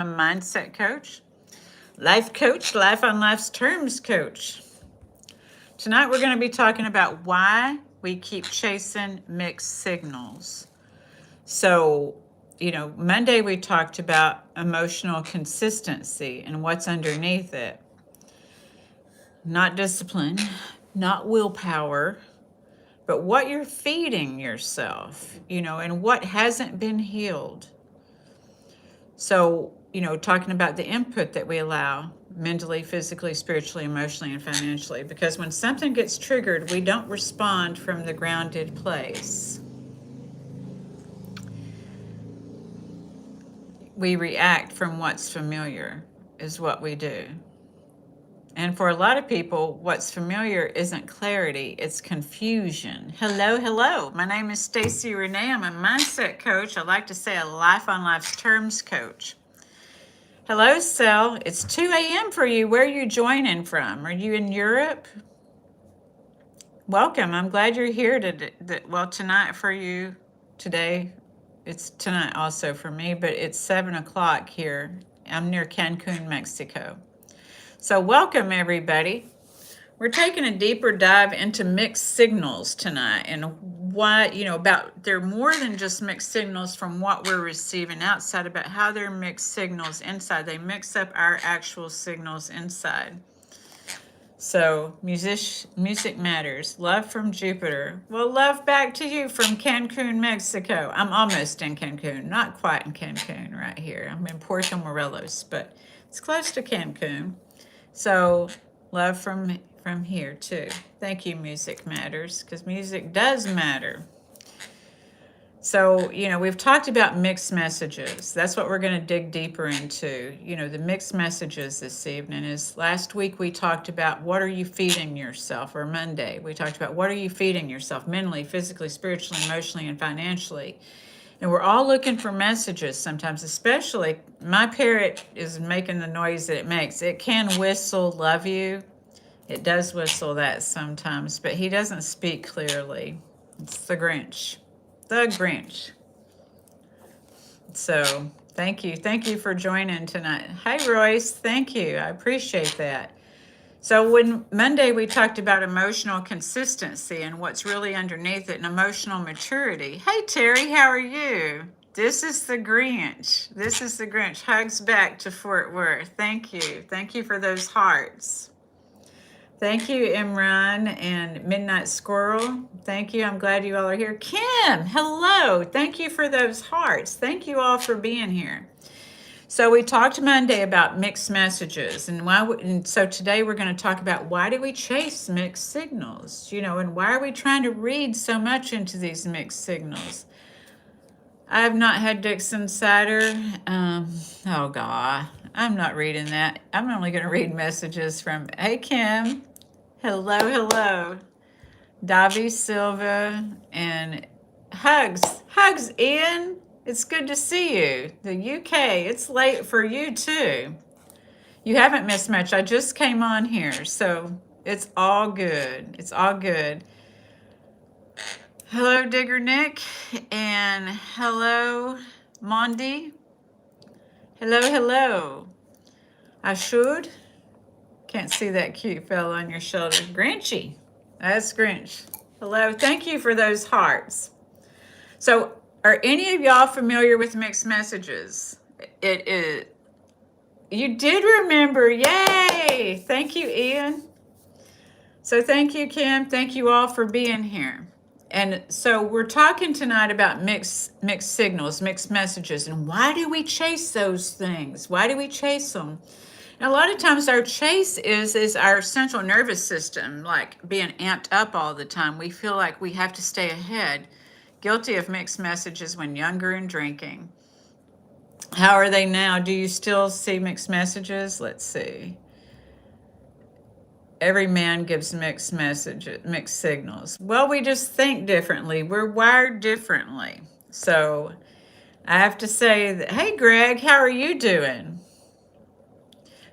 a mindset coach, life on life's terms coach. Tonight we're going to be talking about why we keep chasing mixed signals. So, Monday we talked about emotional consistency and what's underneath it. Not discipline, not willpower, but what you're feeding yourself, and what hasn't been healed. So, talking about the input that we allow mentally, physically, spiritually, emotionally, and financially. Because when something gets triggered, we don't respond from the grounded place. We react from what's familiar, is what we do. And for a lot of people, what's familiar isn't clarity, it's confusion. Hello, hello. My name is Stacy Renee. I'm a mindset coach. I like to say a life on life's terms coach. Hello, Sel. It's 2 a.m. for you. Where are you joining from? Are you in Europe? Welcome. I'm glad you're here tonight for you. Today, it's tonight also for me, but it's 7 o'clock here. I'm near Cancun, Mexico. So welcome, everybody. We're taking a deeper dive into mixed signals tonight and why, about they're more than just mixed signals from what we're receiving outside, about how they're mixed signals inside. They mix up our actual signals inside. So, music matters. Love from Jupiter. Well, love back to you from Cancun, Mexico. I'm almost in Cancun, not quite in Cancun right here. I'm in Puerto Morelos, but it's close to Cancun. So, love from here too. Thank you, Music Matters, because music does matter. So, we've talked about mixed messages. That's what we're going to dig deeper into. The mixed messages this evening is last week we talked about what are you feeding yourself, or Monday we talked about what are you feeding yourself mentally, physically, spiritually, emotionally, and financially. And we're all looking for messages sometimes, especially my parrot is making the noise that it makes. It can whistle, love you. It does whistle that sometimes, but he doesn't speak clearly. It's the Grinch. The Grinch. So thank you. Thank you for joining tonight. Hi, Royce. Thank you. I appreciate that. So when Monday we talked about emotional consistency and what's really underneath it and emotional maturity. Hey, Terry, how are you? This is the Grinch. This is the Grinch. Hugs back to Fort Worth. Thank you. Thank you for those hearts. Thank you, Imran and Midnight Squirrel. Thank you. I'm glad you all are here. Kim, hello. Thank you for those hearts. Thank you all for being here. So we talked Monday about mixed messages, and so today we're going to talk about why do we chase mixed signals, and why are we trying to read so much into these mixed signals? I have not had Dixon cider. Oh God, I'm not reading that. I'm only going to read messages from, hey Kim, hello, hello, Davi Silva, and hugs, Ian. It's good to see you. The UK, it's late for you too. You haven't missed much. I just came on here, so it's all good. It's all good. Hello, Digger Nick, and hello, Mondi. Hello, hello. I should. Can't see that cute fellow on your shoulder. Grinchy. That's Grinch. Hello. Thank you for those hearts. So, are any of y'all familiar with mixed messages? It is. You did remember. Yay! Thank you, Ian. So thank you, Kim. Thank you all for being here. And so we're talking tonight about mixed signals, mixed messages, and why do we chase those things? Why do we chase them? And a lot of times our chase is our central nervous system, like being amped up all the time. We feel like we have to stay ahead. Guilty of mixed messages when younger and drinking. How are they now? Do you still see mixed messages? Let's see. Every man gives mixed signals. Well, we just think differently. We're wired differently. So I have to say that, hey, Greg, how are you doing?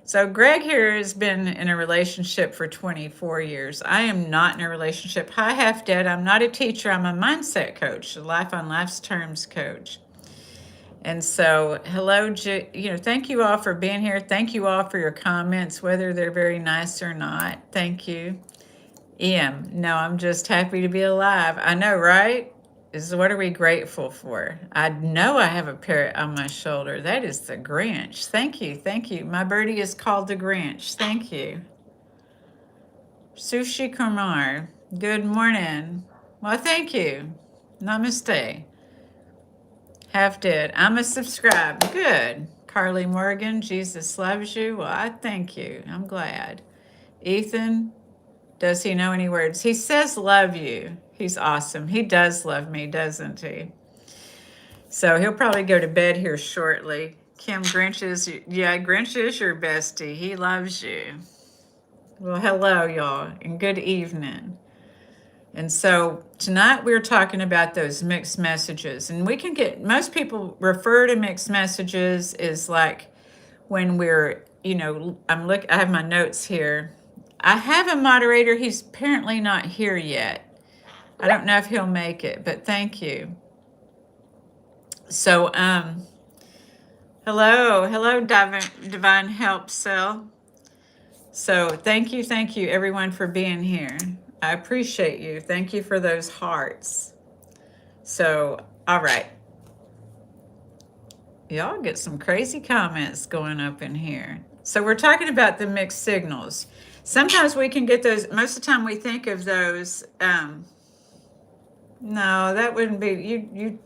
So Greg here has been in a relationship for 24 years. I am not in a relationship. Hi, Half Dead. I'm not a teacher. I'm a mindset coach, a life on life's terms coach. And so, hello, thank you all for being here. Thank you all for your comments, whether they're very nice or not. Thank you. No, I'm just happy to be alive. I know, right? What are we grateful for? I know I have a parrot on my shoulder. That is the Grinch. Thank you. Thank you. My birdie is called the Grinch. Thank you. Sushi Kumar. Good morning. Well, thank you. Namaste. Half dead. I'm a subscribe. Good. Carly Morgan, Jesus loves you. Well, I thank you. I'm glad. Ethan, does he know any words? He says love you. He's awesome. He does love me, doesn't he? So he'll probably go to bed here shortly. Kim, Grinch is your bestie. He loves you. Well, hello, y'all, and good evening. And so tonight we're talking about those mixed messages. And we can get, most people refer to mixed messages as like when we're, I have my notes here. I have a moderator. He's apparently not here yet. I don't know if he'll make it, but thank you. So, hello, Divine Help Cell. So thank you everyone for being here. I appreciate you. Thank you for those hearts. So, all right. Y'all get some crazy comments going up in here. So we're talking about the mixed signals. Sometimes we can get those, most of the time we think of those, no, that wouldn't be, you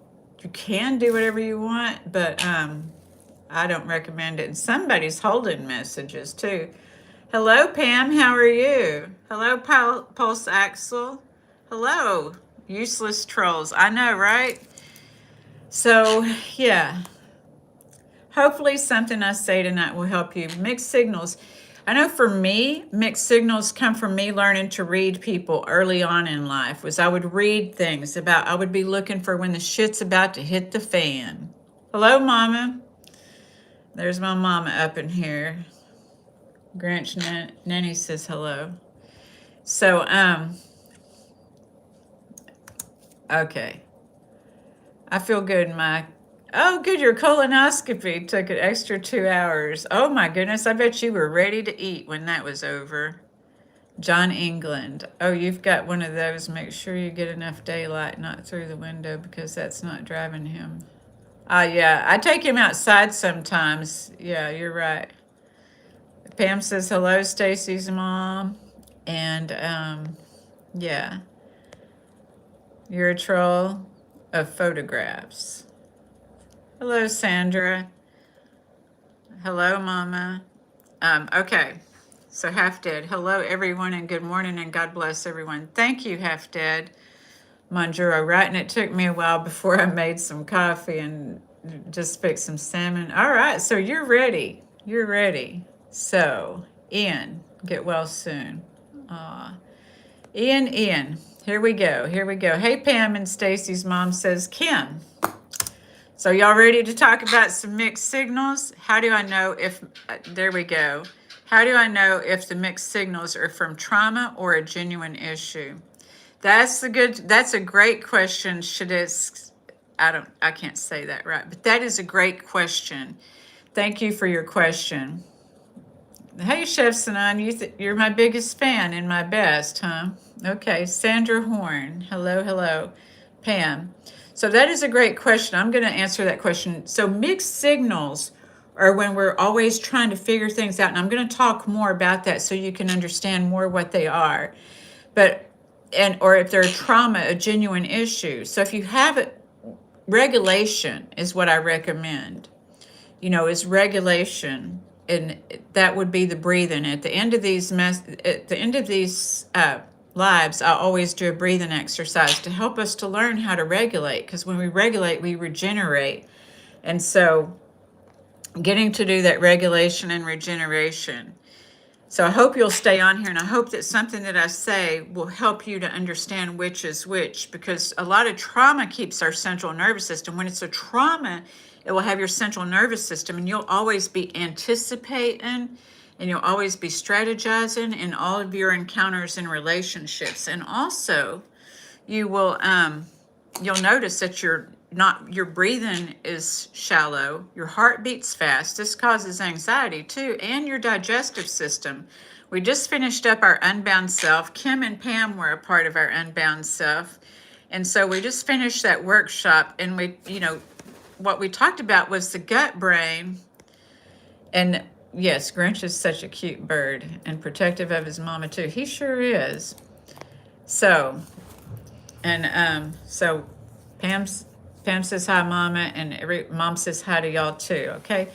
can do whatever you want, but I don't recommend it. And somebody's holding messages too. Hello, Pam. How are you? Hello, Pulse Axel. Hello, useless trolls. I know, right? So, yeah. Hopefully something I say tonight will help you. Mixed signals. I know for me, mixed signals come from me learning to read people early on in life. I would read things about, I would be looking for when the shit's about to hit the fan. Hello, Mama. There's my mama up in here. Grinch Nanny says hello. So, okay. I feel good. Oh, good. Your colonoscopy took an extra 2 hours. Oh my goodness. I bet you were ready to eat when that was over. John England. Oh, you've got one of those. Make sure you get enough daylight, not through the window, because that's not driving him. Yeah. I take him outside sometimes. Yeah, you're right. Pam says hello, Stacy's mom. And yeah. You're a troll of photographs. Hello, Sandra. Hello, Mama. Okay, so Half Dead. Hello, everyone, and good morning, and God bless everyone. Thank you, Half Dead. Manjuro, right? And it took me a while before I made some coffee and just fixed some salmon. All right, so you're ready. You're ready. So, Ian, get well soon. Ian, here we go. Hey, Pam, and Stacy's mom says, Kim. So y'all ready to talk about some mixed signals? How do I know if, there we go. How do I know if the mixed signals are from trauma or a genuine issue? That's a great question. I can't say that right, but that is a great question. Thank you for your question. Hey, Chef Sanan, you're my biggest fan and my best, huh? Okay, Sandra Horn. Hello, Pam. So that is a great question. I'm going to answer that question. So mixed signals are when we're always trying to figure things out, and I'm going to talk more about that so you can understand more what they are. Or if they're trauma, a genuine issue. So if you have it, regulation is what I recommend. Is regulation, and that would be the breathing. At the end of these lives, I always do a breathing exercise to help us to learn how to regulate, because when we regulate, we regenerate. And so getting to do that regulation and regeneration. So I hope you'll stay on here, and I hope that something that I say will help you to understand which is which, because a lot of trauma keeps our central nervous system. When it's a trauma, it will have your central nervous system, and you'll always be anticipating, and you'll always be strategizing in all of your encounters and relationships. And also, you'll notice that your breathing is shallow, your heart beats fast. This causes anxiety too, and your digestive system. We just finished up our Unbound Self. Kim and Pam were a part of our Unbound Self. And so we just finished that workshop, and we, what we talked about was the gut brain. And yes, Grinch is such a cute bird and protective of his mama too. He sure is. So, and so Pam says hi, Mama, and every mom says hi to y'all too. Okay,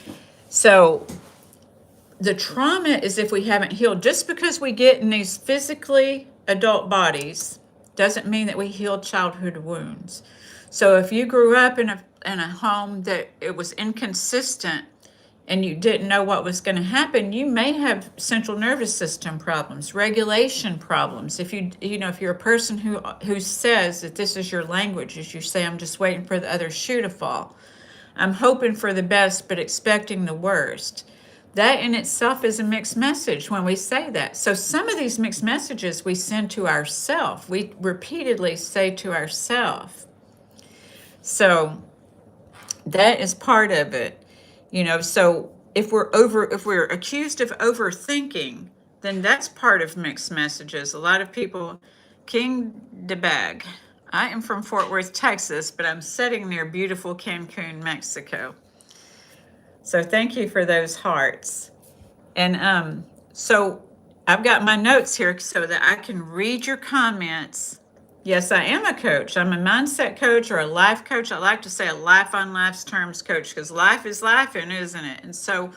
so the trauma is if we haven't healed. Just because we get in these physically adult bodies doesn't mean that we healed childhood wounds. So if you grew up in a home that it was inconsistent and you didn't know what was going to happen, you may have central nervous system problems, regulation problems. If if you're a person who says that this is your language, as you say, I'm just waiting for the other shoe to fall. I'm hoping for the best, but expecting the worst. That in itself is a mixed message when we say that. So some of these mixed messages we send to ourselves. We repeatedly say to ourselves. So that is part of it. So if we're accused of overthinking, then that's part of mixed messages. A lot of people, King DeBag. I am from Fort Worth, Texas, but I'm sitting near beautiful Cancun, Mexico. So thank you for those hearts. And so I've got my notes here so that I can read your comments. Yes, I am a coach. I'm a mindset coach or a life coach. I like to say a life on life's terms coach because life is life, isn't it? And so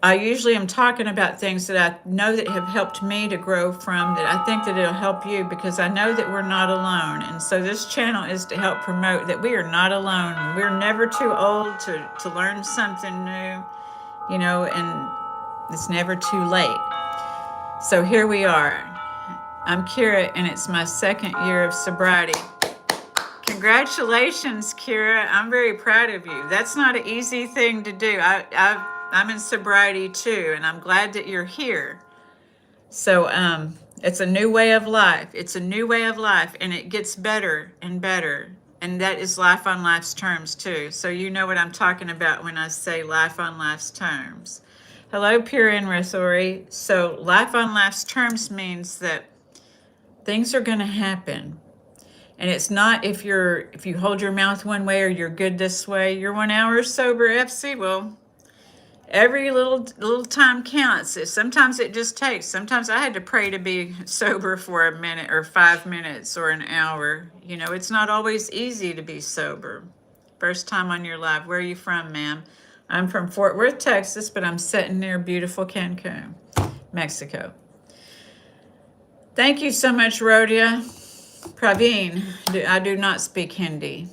I usually am talking about things that I know that have helped me to grow from, that I think that it'll help you, because I know that we're not alone. And so this channel is to help promote that we are not alone. We're never too old to learn something new, and it's never too late. So here we are. I'm Kira, and it's my second year of sobriety. Congratulations, Kira. I'm very proud of you. That's not an easy thing to do. I'm in sobriety too, and I'm glad that you're here. So it's a new way of life. It's a new way of life, and it gets better and better. And that is life on life's terms too. So you know what I'm talking about when I say life on life's terms. Hello, Pure and Rasori. So life on life's terms means that things are going to happen. And it's not if you hold your mouth one way or you're good this way. You're 1 hour sober, FC. Well, every little time counts. Sometimes it just takes. Sometimes I had to pray to be sober for a minute or 5 minutes or an hour. It's not always easy to be sober. First time on your live. Where are you from, ma'am? I'm from Fort Worth, Texas, but I'm sitting near beautiful Cancun, Mexico. Thank you so much, Rhodia. Praveen, I do not speak Hindi.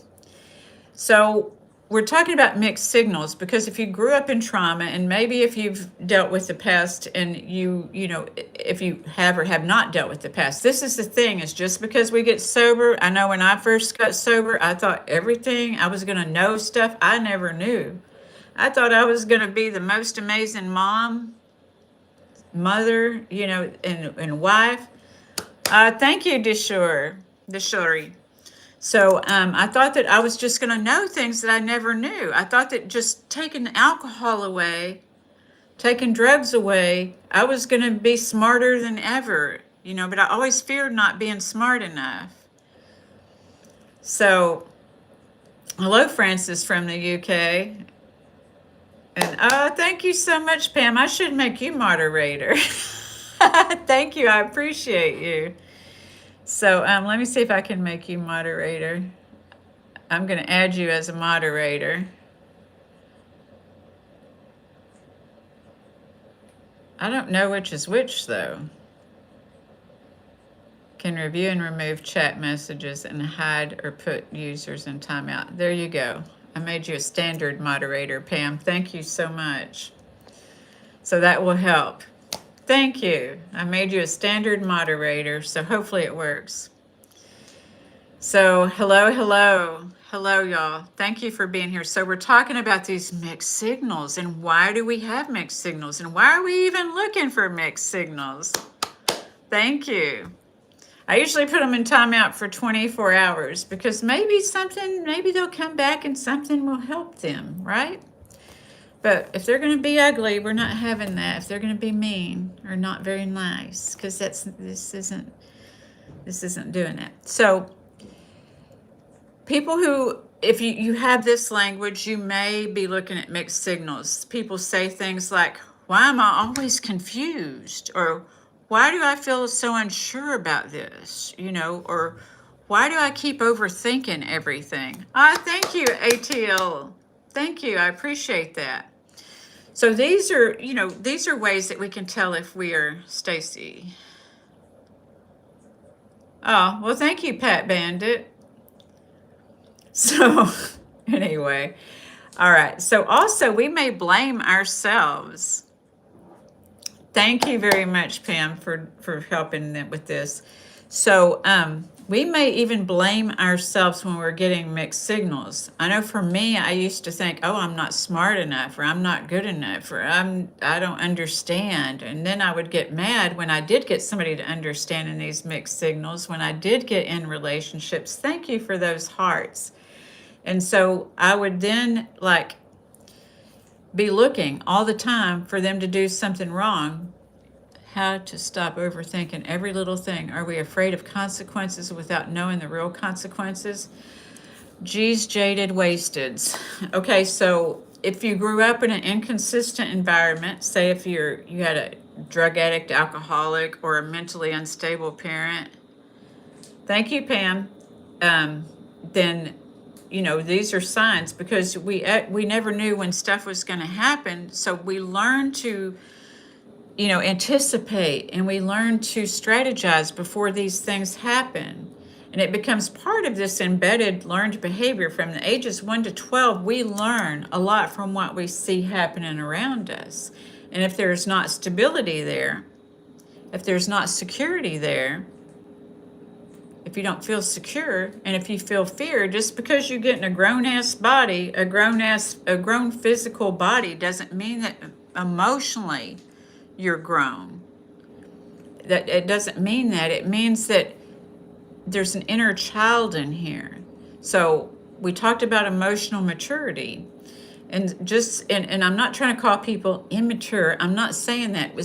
So we're talking about mixed signals, because if you grew up in trauma, and maybe if you've dealt with the past, and if you have or have not dealt with the past, this is the thing, is just because we get sober. I know when I first got sober, I thought I was going to know stuff I never knew. I thought I was going to be the most amazing mother, and wife. Thank you, Deshuri. So I thought that I was just going to know things that I never knew. I thought that just taking alcohol away, taking drugs away, I was going to be smarter than ever, but I always feared not being smart enough. So, hello, Francis from the UK. And thank you so much, Pam. I should make you moderator. Thank you. I appreciate you. So let me see if I can make you moderator. I'm going to add you as a moderator. I don't know which is which, though. Can review and remove chat messages and hide or put users in timeout. There you go. I made you a standard moderator, Pam. Thank you so much. So that will help. Thank you. I made you a standard moderator, so hopefully it works. So hello, y'all. Thank you for being here. So we're talking about these mixed signals, and why do we have mixed signals, and why are we even looking for mixed signals? Thank you. I usually put them in timeout for 24 hours because maybe they'll come back and something will help them, right? But if they're going to be ugly, we're not having that. If they're going to be mean or not very nice, because this isn't doing it. So people who, if you have this language, you may be looking at mixed signals. People say things like, why am I always confused? Or why do I feel so unsure about this? Or why do I keep overthinking everything? Thank you, ATL. Thank you. I appreciate that. So these are ways that we can tell if we are Stacy. Oh, well, thank you, Pat Bandit. So, anyway, all right. So, also, we may blame ourselves. Thank you very much, Pam, for helping them with this. So, we may even blame ourselves when we're getting mixed signals. I know for me, I used to think, oh, I'm not smart enough, or I'm not good enough, or I don't understand. And then I would get mad when I did get somebody to understand in these mixed signals, when I did get in relationships. Thank you for those hearts. And so I would then be looking all the time for them to do something wrong. How to stop overthinking every little thing. Are we afraid of consequences without knowing the real consequences? Geez, jaded wasteds. Okay, so if you grew up in an inconsistent environment, say if you had a drug addict, alcoholic, or a mentally unstable parent, thank you, Pam, then these are signs, because we never knew when stuff was going to happen. So we learn to anticipate, and we learn to strategize before these things happen. And it becomes part of this embedded learned behavior. From the ages 1 to 12, we learn a lot from what we see happening around us. And if there's not stability there, if there's not security there, if you don't feel secure, and if you feel fear, just because you get in a grown-ass body, a grown physical body, doesn't mean that emotionally you're grown. That it doesn't mean that. It means that there's an inner child in here. So we talked about emotional maturity, and I'm not trying to call people immature. I'm not saying that.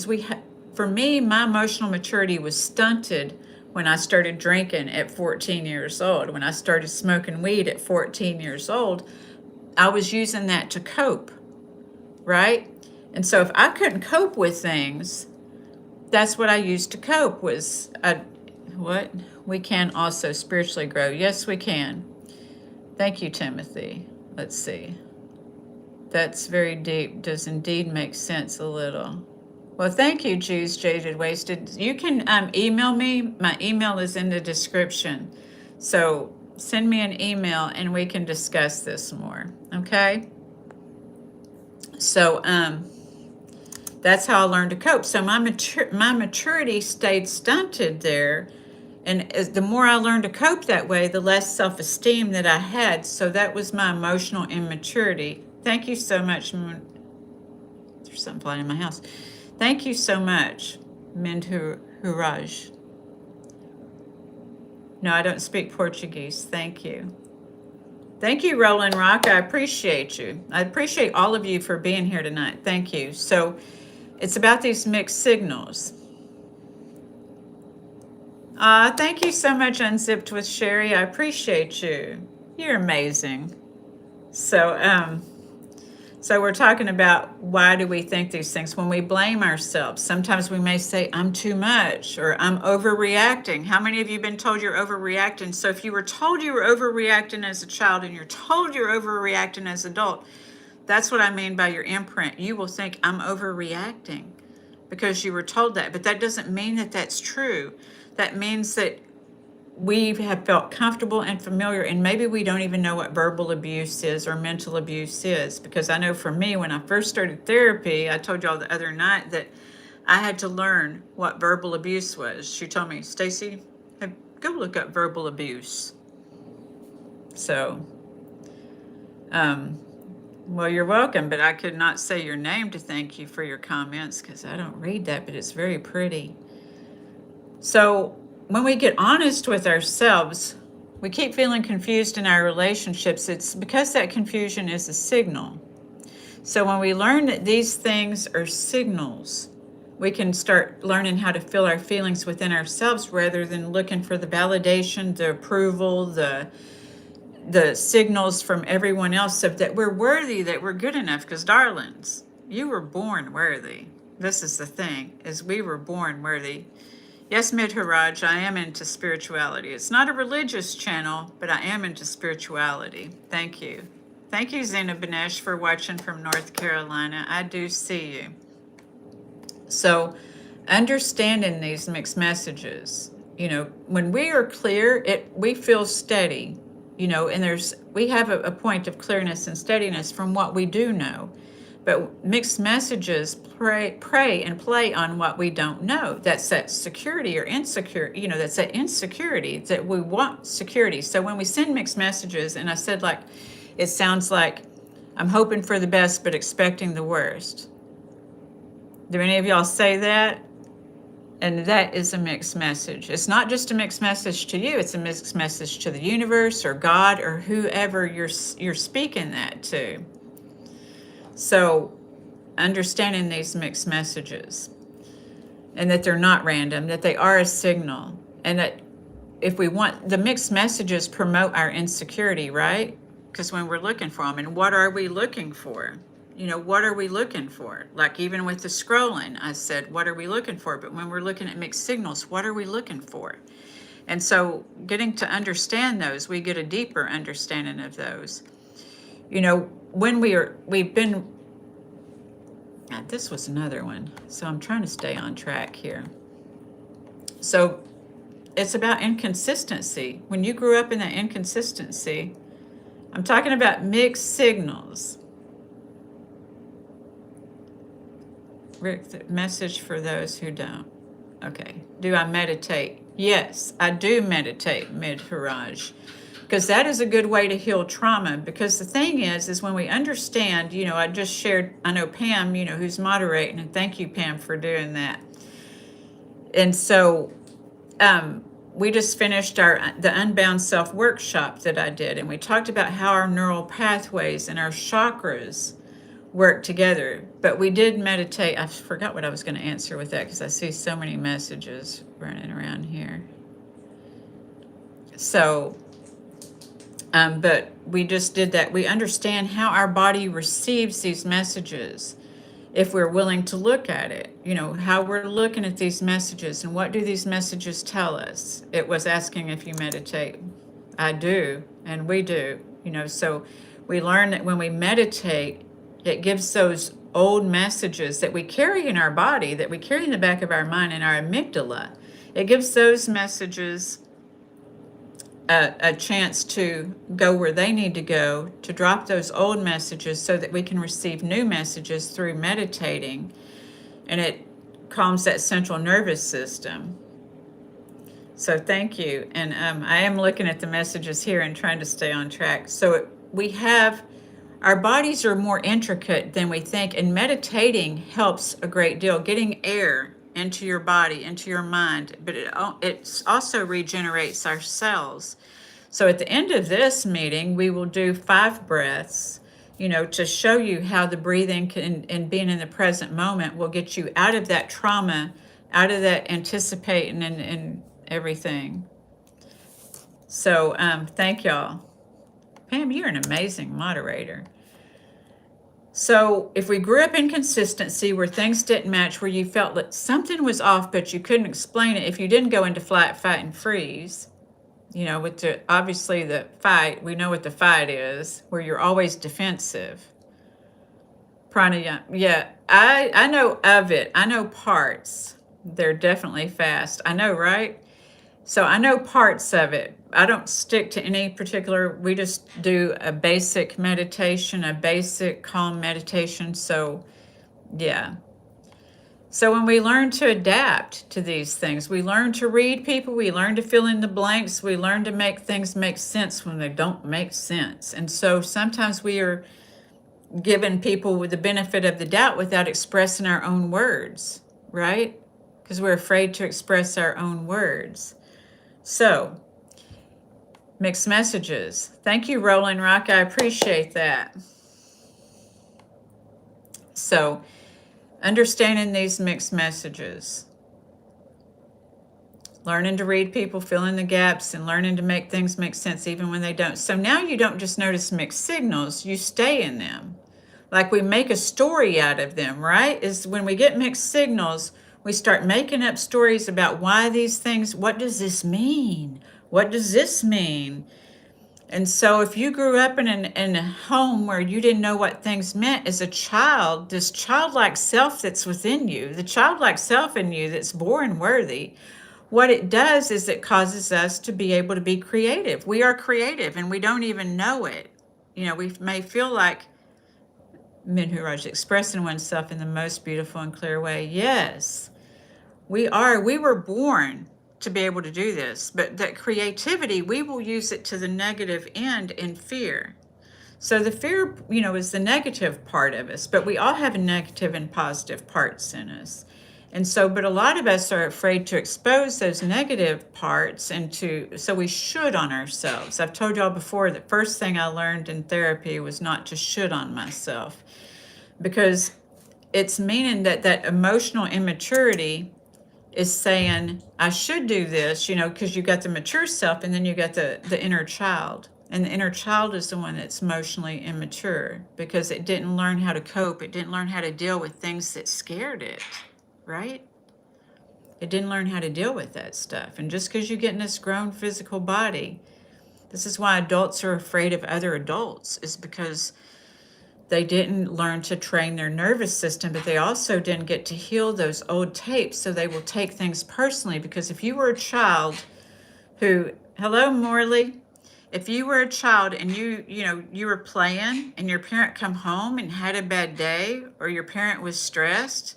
For me, my emotional maturity was stunted when I started drinking at 14 years old. When I started smoking weed at 14 years old, I was using that to cope, right? And so if I couldn't cope with things, that's what I used to cope was, what? We can also spiritually grow. Yes, we can. Thank you, Timothy. Let's see. That's very deep. Does indeed make sense a little. Well, thank you, Jews, Jaded Wasted. You can email me. My email is in the description. So send me an email and we can discuss this more. Okay? So that's how I learned to cope. So my maturity stayed stunted there. And the more I learned to cope that way, the less self-esteem that I had. So that was my emotional immaturity. Thank you so much. There's something flying in my house. Thank you so much, Mindhuraj. No, I don't speak Portuguese. Thank you. Thank you, Roland Rock. I appreciate you. I appreciate all of you for being here tonight. Thank you. So it's about these mixed signals. Thank you so much, Unzipped with Sherry. I appreciate you. You're amazing. So we're talking about why do we think these things when we blame ourselves. Sometimes we may say, I'm too much, or I'm overreacting. How many of you have been told you're overreacting? So if you were told you were overreacting as a child and you're told you're overreacting as an adult, that's what I mean by your imprint. You will think I'm overreacting because you were told that. But that doesn't mean that that's true. That means that we have felt comfortable and familiar, and maybe we don't even know what verbal abuse is or mental abuse is. Because I know for me, when I first started therapy, I told y'all the other night that I had to learn what verbal abuse was. She told me, Stacy, go look up verbal abuse. So, well, you're welcome, but I could not say your name to thank you for your comments because I don't read that, but it's very pretty. So when we get honest with ourselves, we keep feeling confused in our relationships. It's because that confusion is a signal. So when we learn that these things are signals, we can start learning how to feel our feelings within ourselves rather than looking for the validation, the approval, the signals from everyone else of that we're worthy, that we're good enough. Because darlings, you were born worthy. This is the thing, is we were born worthy. Yes, Midharaj, I am into spirituality. It's not a religious channel, but I am into spirituality. Thank you. Thank you, Zena Benesh, for watching from North Carolina. I do see you. So understanding these mixed messages, when we are clear, we feel steady, and we have a point of clearness and steadiness from what we do know. But mixed messages prey and play on what we don't know. That's that security or insecurity, that's that insecurity that we want security. So when we send mixed messages, and I said, like, it sounds like I'm hoping for the best but expecting the worst. Do any of y'all say that? And that is a mixed message. It's not just a mixed message to you, it's a mixed message to the universe or God or whoever you're speaking that to. So understanding these mixed messages, and that they're not random, that they are a signal, and that if we want, the mixed messages promote our insecurity, right? Because when we're looking for them, and what are we looking for? What are we looking for? Like even with the scrolling, I said, what are we looking for? But when we're looking at mixed signals, what are we looking for? And so getting to understand those, we get a deeper understanding of those. When we've been, this was another one. So I'm trying to stay on track here. So it's about inconsistency. When you grew up in that inconsistency, I'm talking about mixed signals. Rick, message for those who don't. Okay. Do I meditate? Yes, I do meditate, Midharaj, because that is a good way to heal trauma. Because the thing is when we understand, I just shared, I know Pam, who's moderating, and thank you, Pam, for doing that. And so we just finished the Unbound Self workshop that I did, and we talked about how our neural pathways and our chakras work together. But we did meditate. I forgot what I was going to answer with that because I see so many messages running around here. So, but we just did that. We understand how our body receives these messages if we're willing to look at it, how we're looking at these messages and what do these messages tell us. It was asking if you meditate. I do, and we do, so we learn that when we meditate, it gives those old messages that we carry in our body, that we carry in the back of our mind, in our amygdala. It gives those messages a chance to go where they need to go, to drop those old messages so that we can receive new messages through meditating. And it calms that central nervous system. So thank you. And I am looking at the messages here and trying to stay on track. So our bodies are more intricate than we think, and meditating helps a great deal. Getting air into your body, into your mind, but it also regenerates our cells. So at the end of this meeting, we will do 5 breaths, to show you how the breathing and being in the present moment will get you out of that trauma, out of that anticipating and everything. So thank y'all. Pam, you're an amazing moderator. So if we grew up in consistency where things didn't match, where you felt that something was off, but you couldn't explain it, if you didn't go into flight, fight, and freeze, with obviously the fight, we know what the fight is, where you're always defensive. Pranayama, yeah, I know of it. I know parts. They're definitely fast. I know, right? So I know parts of it. I don't stick to any particular, we just do a basic meditation, a basic calm meditation. So yeah. So when we learn to adapt to these things, we learn to read people, we learn to fill in the blanks, we learn to make things make sense when they don't make sense. And so sometimes we are giving people with the benefit of the doubt without expressing our own words, right? Because we're afraid to express our own words. So, mixed messages. Thank you, Roland Rock. I appreciate that. So, understanding these mixed messages, learning to read people, fill in the gaps, and learning to make things make sense even when they don't. So now you don't just notice mixed signals, you stay in them. Like we make a story out of them, right? Is when we get mixed signals, we start making up stories about why these things, what does this mean? What does this mean? And so if you grew up in a home where you didn't know what things meant as a child, this childlike self that's within you, the childlike self in you that's born worthy, what it does is it causes us to be able to be creative. We are creative and we don't even know it. You know, we may feel like Minhuraj expressing oneself in the most beautiful and clear way. Yes, we are. We were born to be able to do this, but that creativity, we will use it to the negative end in fear. So the fear, you know, is the negative part of us, but we all have negative and positive parts in us. And so, but a lot of us are afraid to expose those negative parts so we should on ourselves. I've told y'all before that first thing I learned in therapy was not to should on myself, because it's meaning that emotional immaturity is saying, I should do this, you know, because you got the mature self and then you got the inner child. And the inner child is the one that's emotionally immature because it didn't learn how to cope. It didn't learn how to deal with things that scared it, right? It didn't learn how to deal with that stuff. And just because you get in this grown physical body, this is why adults are afraid of other adults, is because they didn't learn to train their nervous system, but they also didn't get to heal those old tapes. So they will take things personally. Because if you were a child who, hello, Morley, if you were a child and you were playing and your parent come home and had a bad day, or your parent was stressed,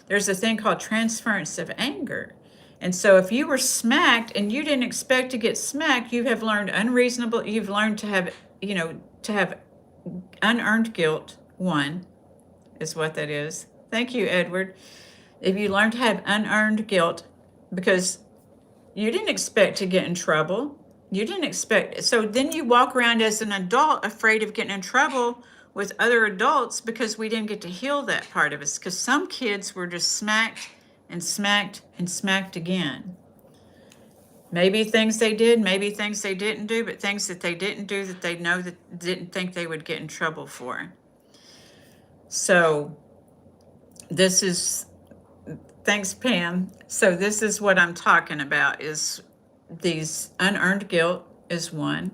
there's a thing called transference of anger. And so if you were smacked and you didn't expect to get smacked, you've learned to have, to have unearned guilt. One is what that is. Thank you, Edward. If you learn to have unearned guilt because you didn't expect to get in trouble, you didn't expect, so then you walk around as an adult afraid of getting in trouble with other adults because we didn't get to heal that part of us, because some kids were just smacked and smacked and smacked again. Maybe things they did, maybe things they didn't do, but things that they didn't do that they know that didn't think they would get in trouble for. So this is, thanks, Pam. So this is what I'm talking about, is these unearned guilt is one.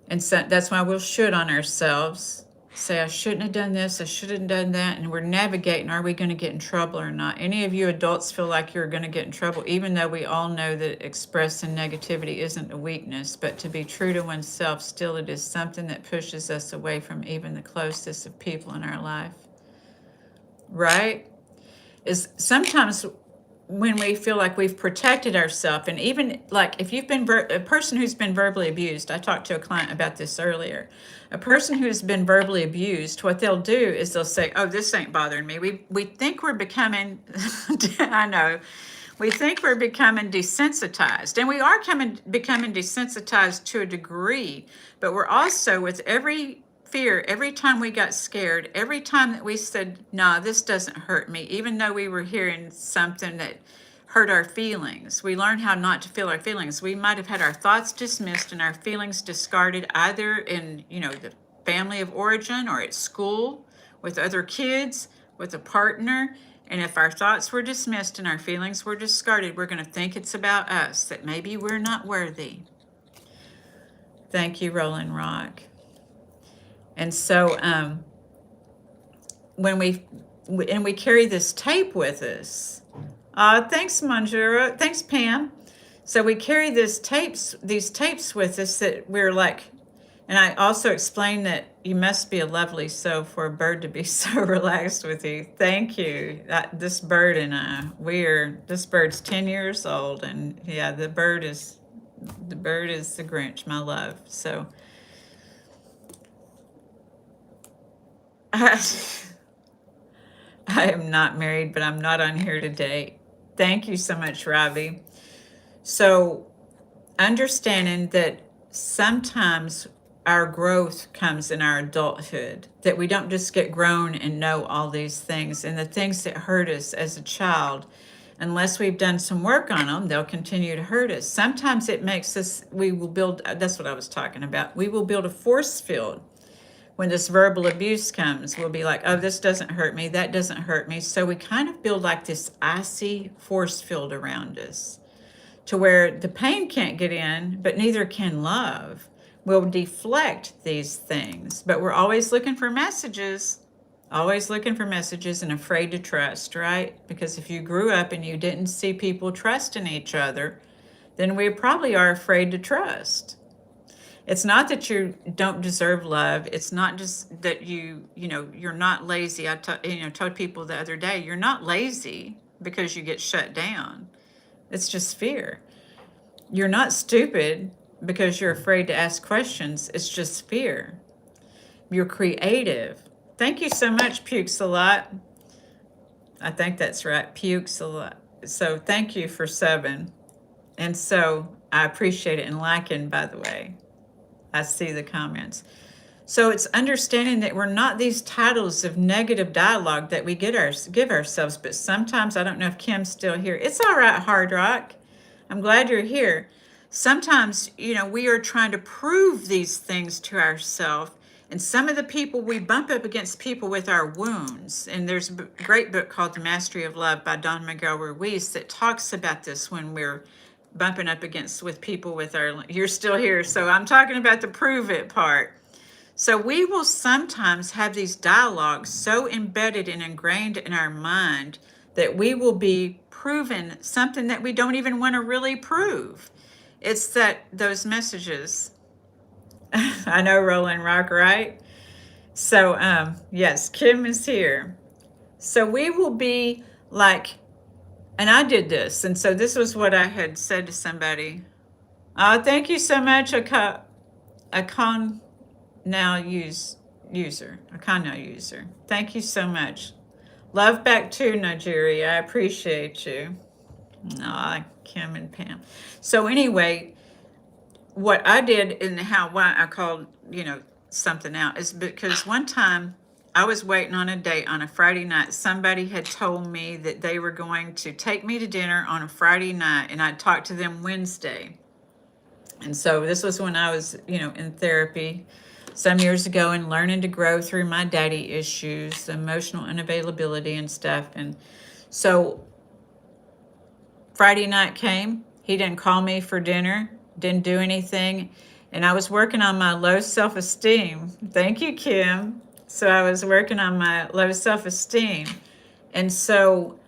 And so that's why we'll should on ourselves. Say, I shouldn't have done this, I shouldn't have done that. And we're navigating, are we going to get in trouble or not? Any of you adults feel like you're going to get in trouble, even though we all know that expressing negativity isn't a weakness, but to be true to oneself, still it is something that pushes us away from even the closest of people in our life. Right? Is sometimes when we feel like we've protected ourselves, and even like if you've been a person who's been verbally abused, I talked to a client about this earlier. A person who's been verbally abused, what they'll do is they'll say, oh, this ain't bothering me. We think we're becoming, I know, we think we're becoming desensitized, and we are becoming desensitized to a degree, but we're also, with every fear, every time we got scared, every time that we said, nah, this doesn't hurt me, even though we were hearing something that hurt our feelings, we learned how not to feel our feelings. We might have had our thoughts dismissed and our feelings discarded, either in, the family of origin or at school, with other kids, with a partner. And if our thoughts were dismissed and our feelings were discarded, we're going to think it's about us, that maybe we're not worthy. Thank you, Roland Rock. And so when we carry this tape with us, thanks, Manjura, thanks, Pam. So we carry these tapes with us that we're like, and I also explained that you must be a lovely soul for a bird to be so relaxed with you. Thank you. This bird and I, this bird's 10 years old, and yeah, the bird is the Grinch, my love. So I am not married, but I'm not on here today. Thank you so much, Robbie. So understanding that sometimes our growth comes in our adulthood, that we don't just get grown and know all these things, and the things that hurt us as a child, unless we've done some work on them, they'll continue to hurt us. Sometimes it makes us, we will build, that's what I was talking about, we will build a force field. When this verbal abuse comes, we'll be like, oh, this doesn't hurt me, that doesn't hurt me. So we kind of build like this icy force field around us, to where the pain can't get in, but neither can love. We'll deflect these things, but we're always looking for messages, and afraid to trust, right? Because if you grew up and you didn't see people trusting each other, then we probably are afraid to trust. It's not that you don't deserve love. It's not just that you're not lazy. Told people the other day, you're not lazy because you get shut down. It's just fear. You're not stupid because you're afraid to ask questions. It's just fear. You're creative. Thank you so much, Pukes a lot. I think that's right, Pukes a lot. So thank you for subbing. And so I appreciate it, and liking, by the way. I see the comments. So it's understanding that we're not these titles of negative dialogue that we give ourselves, but sometimes, I don't know if Kim's still here. It's all right, Hard Rock. I'm glad you're here. Sometimes, we are trying to prove these things to ourselves. And some of the people, we bump up against people with our wounds. And there's a great book called The Mastery of Love by Don Miguel Ruiz that talks about this when we're bumping up against with people with our, you're still here. So I'm talking about the prove it part. So we will sometimes have these dialogues so embedded and ingrained in our mind that we will be proven something that we don't even want to really prove. It's that those messages. I know, Roland Rock, right? So yes, Kim is here. So we will be like, and I did this, and so this was what I had said to somebody. Oh, thank you so much, a con now user. Thank you so much. Love back to Nigeria. I appreciate you. Aw, Kim and Pam. So anyway, what I did and why I called, something out is because one time I was waiting on a date on a Friday night. Somebody had told me that they were going to take me to dinner on a Friday night, and I'd talk to them Wednesday. And so this was when I was, in therapy some years ago and learning to grow through my daddy issues, emotional unavailability and stuff. And so Friday night came. He didn't call me for dinner, didn't do anything. And I was working on my low self-esteem. Thank you, Kim. So I was working on my low self-esteem. And so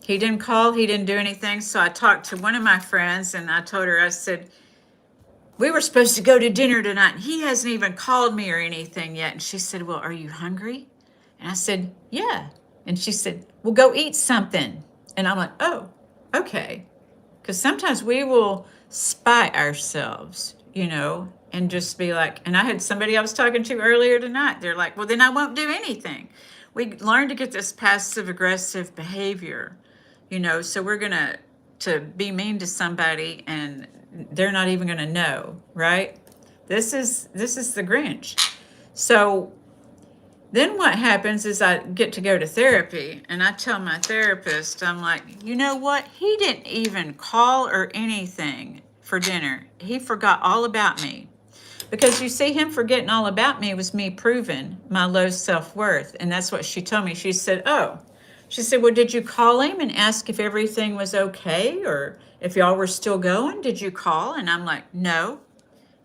he didn't call, he didn't do anything. So I talked to one of my friends and I told her, I said, we were supposed to go to dinner tonight, and he hasn't even called me or anything yet. And she said, well, are you hungry? And I said, yeah. And she said, well, go eat something. And I'm like, oh, okay. Because sometimes we will spy ourselves, and just be like, and I had somebody I was talking to earlier tonight. They're like, well, then I won't do anything. We learn to get this passive aggressive behavior, so we're going to be mean to somebody and they're not even going to know, right? This is the Grinch. So then what happens is I get to go to therapy, and I tell my therapist, I'm like, you know what? He didn't even call or anything for dinner. He forgot all about me. Because you see, him forgetting all about me was me proving my low self-worth. And that's what she told me. She said, well, did you call him and ask if everything was okay, or if y'all were still going? Did you call? And I'm like, no.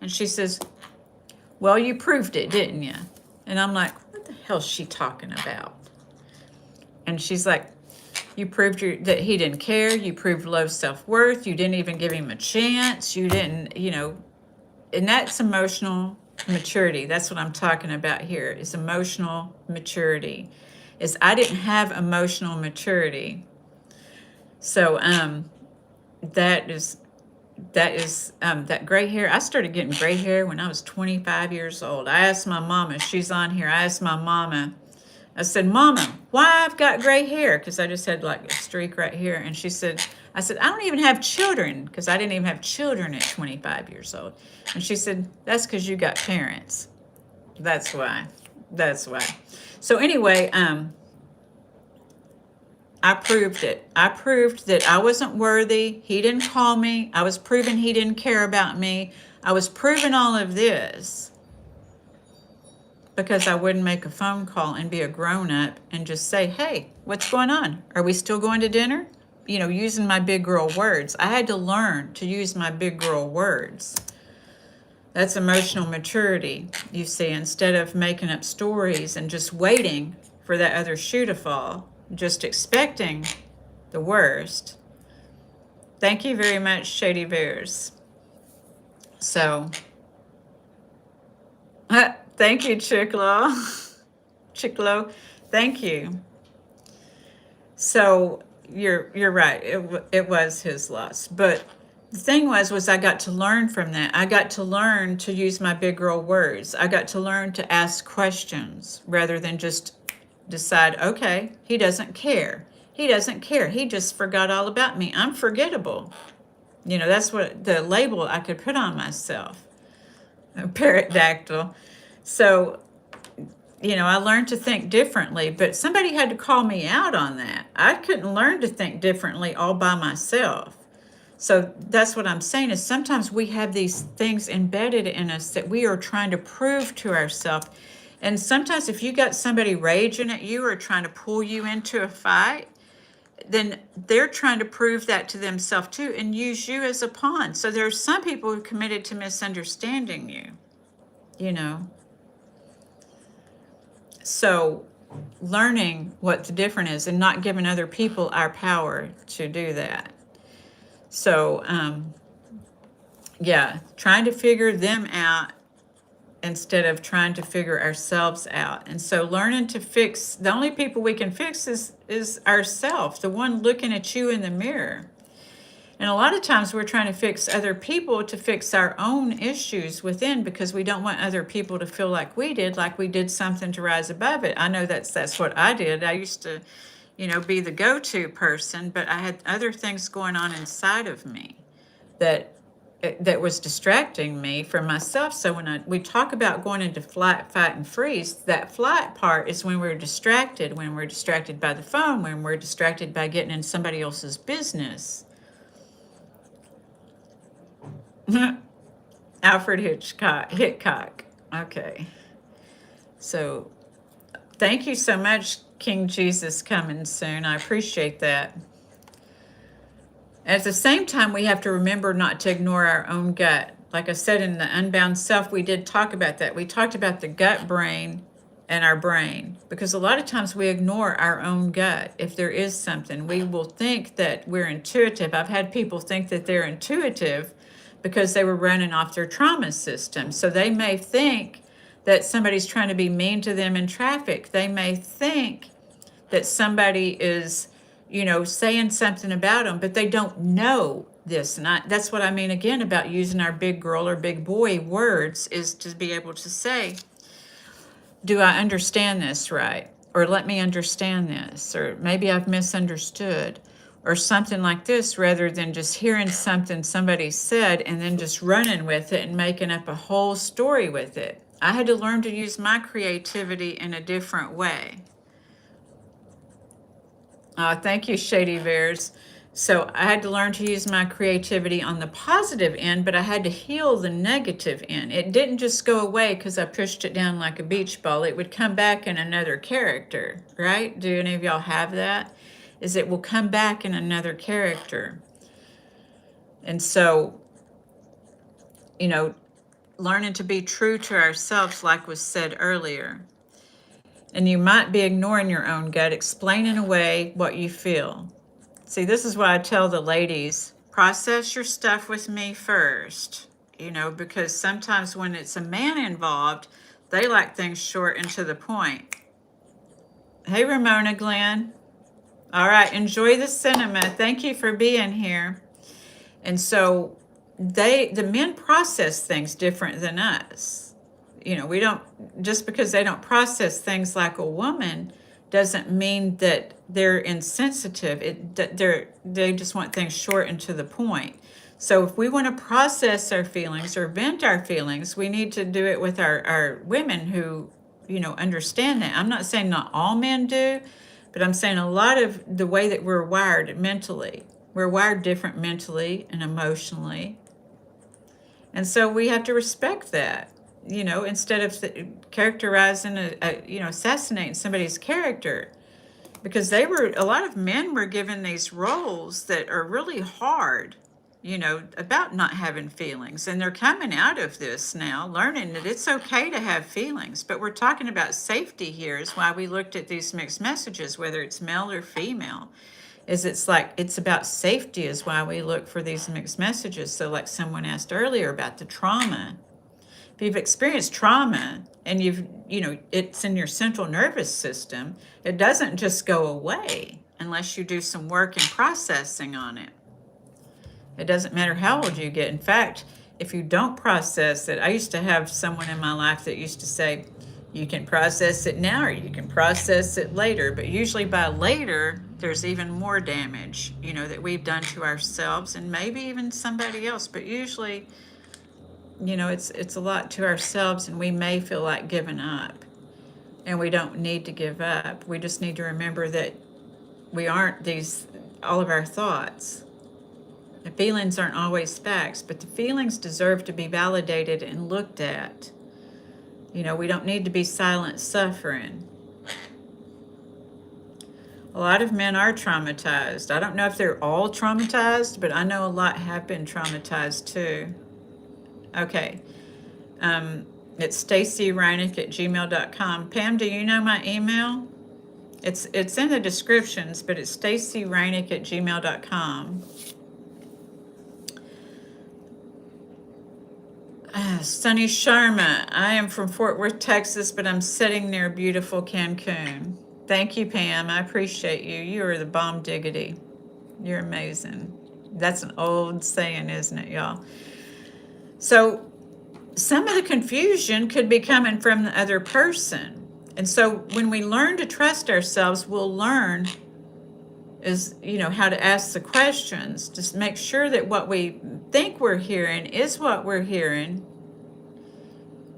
And she says, well, you proved it, didn't you? And I'm like, what the hell's she talking about? And she's like, you proved that he didn't care. You proved low self-worth. You didn't even give him a chance. You didn't, and that's emotional maturity. That's what I'm talking about here, is emotional maturity. Is I didn't have emotional maturity. So that gray hair. I started getting gray hair when I was 25 years old. I asked my mama, she's on here. I asked my mama, I said, Mama, why I've got gray hair? Because I just had like a streak right here. And she said, I said, I don't even have children, because I didn't even have children at 25 years old. And she said, that's because you got parents. That's why. That's why. So anyway, I proved it. I proved that I wasn't worthy. He didn't call me. I was proving he didn't care about me. I was proving all of this because I wouldn't make a phone call and be a grown up and just say, hey, what's going on? Are we still going to dinner? Using my big girl words. I had to learn to use my big girl words. That's emotional maturity, you see, instead of making up stories and just waiting for that other shoe to fall, just expecting the worst. Thank you very much, Shady Bears. So, thank you, Chiclo. Chiclo, thank you. So, you're right. It was his loss, but the thing was I got to learn from that. I got to learn to use my big girl words. I got to learn to ask questions rather than just decide, okay, he doesn't care. He doesn't care. He just forgot all about me. I'm forgettable. That's what the label I could put on myself. A parrotdactyl. So, I learned to think differently, but somebody had to call me out on that. I couldn't learn to think differently all by myself. So that's what I'm saying is sometimes we have these things embedded in us that we are trying to prove to ourselves. And sometimes if you got somebody raging at you or trying to pull you into a fight, then they're trying to prove that to themselves too and use you as a pawn. So there are some people who are committed to misunderstanding you. So learning what the difference is and not giving other people our power to do that. So, trying to figure them out instead of trying to figure ourselves out. And so learning to fix, the only people we can fix is ourselves, the one looking at you in the mirror. And a lot of times we're trying to fix other people to fix our own issues within because we don't want other people to feel like we did something to rise above it. I know that's what I did. I used to, be the go-to person, but I had other things going on inside of me that was distracting me from myself. So when we talk about going into flight, fight, and freeze, that flight part is when we're distracted by the phone, when we're distracted by getting in somebody else's business. Alfred Hitchcock. Okay. So thank you so much, King Jesus coming soon. I appreciate that. At the same time, we have to remember not to ignore our own gut. Like I said in the Unbound Self, we did talk about that. We talked about the gut brain and our brain, because a lot of times we ignore our own gut. If there is something, we will think that we're intuitive. I've had people think that they're intuitive because they were running off their trauma system. So they may think that somebody's trying to be mean to them in traffic. They may think that somebody is, saying something about them, but they don't know this. And that's what I mean again about using our big girl or big boy words, is to be able to say, do I understand this right? Or let me understand this. Or maybe I've misunderstood. Or something like this, rather than just hearing something somebody said and then just running with it and making up a whole story with it. I had to learn to use my creativity in a different way. Thank you, Shady Bears. So I had to learn to use my creativity on the positive end, but I had to heal the negative end. It didn't just go away because I pushed it down like a beach ball. It would come back in another character, right? Do any of y'all have that? Is it will come back in another character. And so, learning to be true to ourselves, like was said earlier. And you might be ignoring your own gut, explaining away what you feel. See, this is why I tell the ladies, process your stuff with me first, because sometimes when it's a man involved, they like things short and to the point. Hey, Ramona Glenn. All right, enjoy the cinema. Thank you for being here. And so the men process things different than us. We don't, just because they don't process things like a woman doesn't mean that they're insensitive. They just want things short and to the point. So if we want to process our feelings or vent our feelings, we need to do it with our women who, understand that. I'm not saying not all men do, but I'm saying a lot of the way that we're wired mentally. We're wired different mentally and emotionally. And so we have to respect that, instead of characterizing, assassinating somebody's character. Because a lot of men were given these roles that are really hard, about not having feelings. And they're coming out of this now, learning that it's okay to have feelings. But we're talking about safety here, is why we looked at these mixed messages, whether it's male or female. It's about safety is why we look for these mixed messages. So like someone asked earlier about the trauma. If you've experienced trauma and it's in your central nervous system, it doesn't just go away unless you do some work and processing on it. It doesn't matter how old you get. In fact, if you don't process it, I used to have someone in my life that used to say, you can process it now or you can process it later. But usually by later, there's even more damage, that we've done to ourselves and maybe even somebody else. But usually, it's a lot to ourselves, and we may feel like giving up. And we don't need to give up. We just need to remember that we aren't all of our thoughts. The feelings aren't always facts, but the feelings deserve to be validated and looked at. We don't need to be silent suffering. A lot of men are traumatized. I don't know if they're all traumatized, but I know a lot have been traumatized too. Okay. It's stacyreinick@gmail.com. Pam, do you know my email? It's in the descriptions, but it's stacyreinick@gmail.com. Sunny Sharma, I am from Fort Worth, Texas, but I'm sitting near beautiful Cancun. Thank you, Pam. I appreciate you. You are the bomb diggity. You're amazing. That's an old saying, isn't it, y'all? So some of the confusion could be coming from the other person. And so when we learn to trust ourselves, we'll learn how to ask the questions. Just make sure that what we think we're hearing is what we're hearing.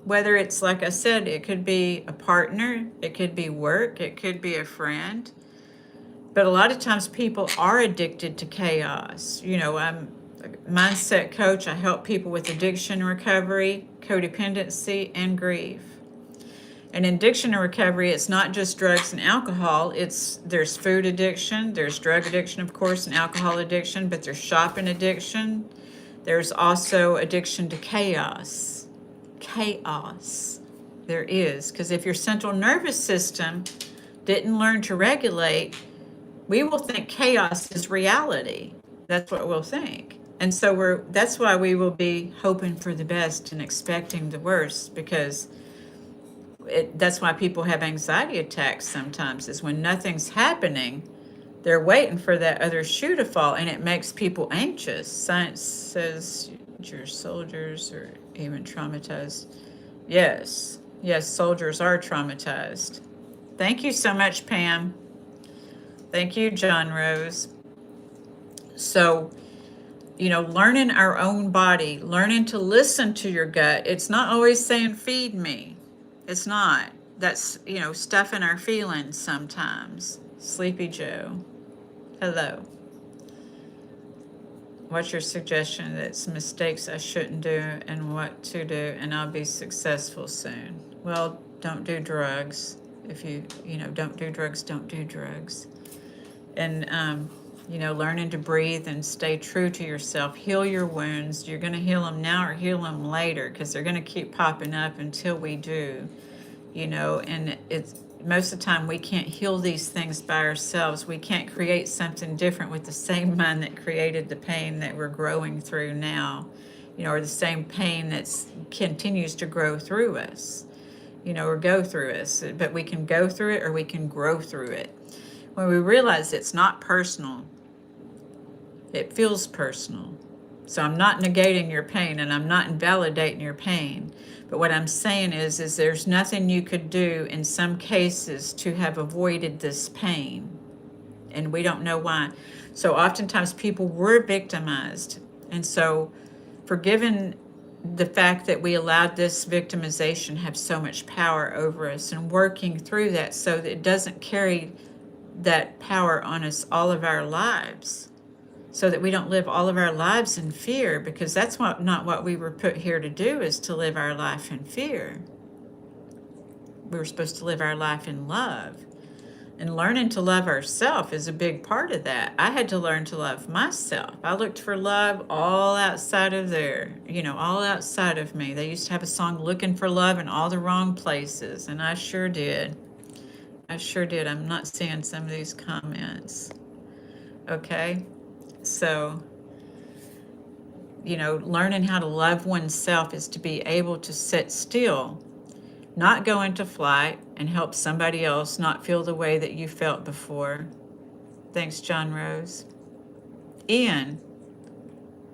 Whether it's, like I said, it could be a partner, it could be work, it could be a friend. But a lot of times people are addicted to chaos. I'm a mindset coach. I help people with addiction recovery, codependency, and grief. And in addiction and recovery, it's not just drugs and alcohol. There's food addiction, there's drug addiction, of course, and alcohol addiction, but there's shopping addiction. There's also addiction to chaos. Chaos. There is. Because if your central nervous system didn't learn to regulate, we will think chaos is reality. That's what we'll think. And so that's why we will be hoping for the best and expecting the worst, because that's why people have anxiety attacks sometimes, is when nothing's happening, they're waiting for that other shoe to fall, and it makes people anxious. Science says your soldiers are even traumatized. Yes, soldiers are traumatized. Thank you so much, Pam. Thank you, John Rose. So, learning our own body, learning to listen to your gut. It's not always saying, feed me. It's not. That's, stuffing our feelings sometimes. Sleepy Joe. Hello. What's your suggestion? That's mistakes I shouldn't do and what to do, and I'll be successful soon. Well, don't do drugs. If don't do drugs, don't do drugs. And, learning to breathe and stay true to yourself. Heal your wounds. You're going to heal them now or heal them later, because they're going to keep popping up until we do, and it's most of the time we can't heal these things by ourselves. We can't create something different with the same mind that created the pain that we're growing through now, or the same pain that continues to grow through us, or go through us. But we can go through it or we can grow through it. When we realize it's not personal, it feels personal. So I'm not negating your pain and I'm not invalidating your pain. But what I'm saying is there's nothing you could do in some cases to have avoided this pain. And we don't know why. So oftentimes people were victimized. And so forgiven the fact that we allowed this victimization have so much power over us and working through that so that it doesn't carry that power on us all of our lives, so that we don't live all of our lives in fear, because that's not what we were put here to do, is to live our life in fear. We were supposed to live our life in love. And learning to love ourselves is a big part of that. I had to learn to love myself. I looked for love all outside of there, all outside of me. They used to have a song, Looking for Love in All the Wrong Places, and I sure did. I sure did. I'm not seeing some of these comments. Okay, so, learning how to love oneself is to be able to sit still, not go into flight, and help somebody else not feel the way that you felt before. Thanks, John Rose. Ian.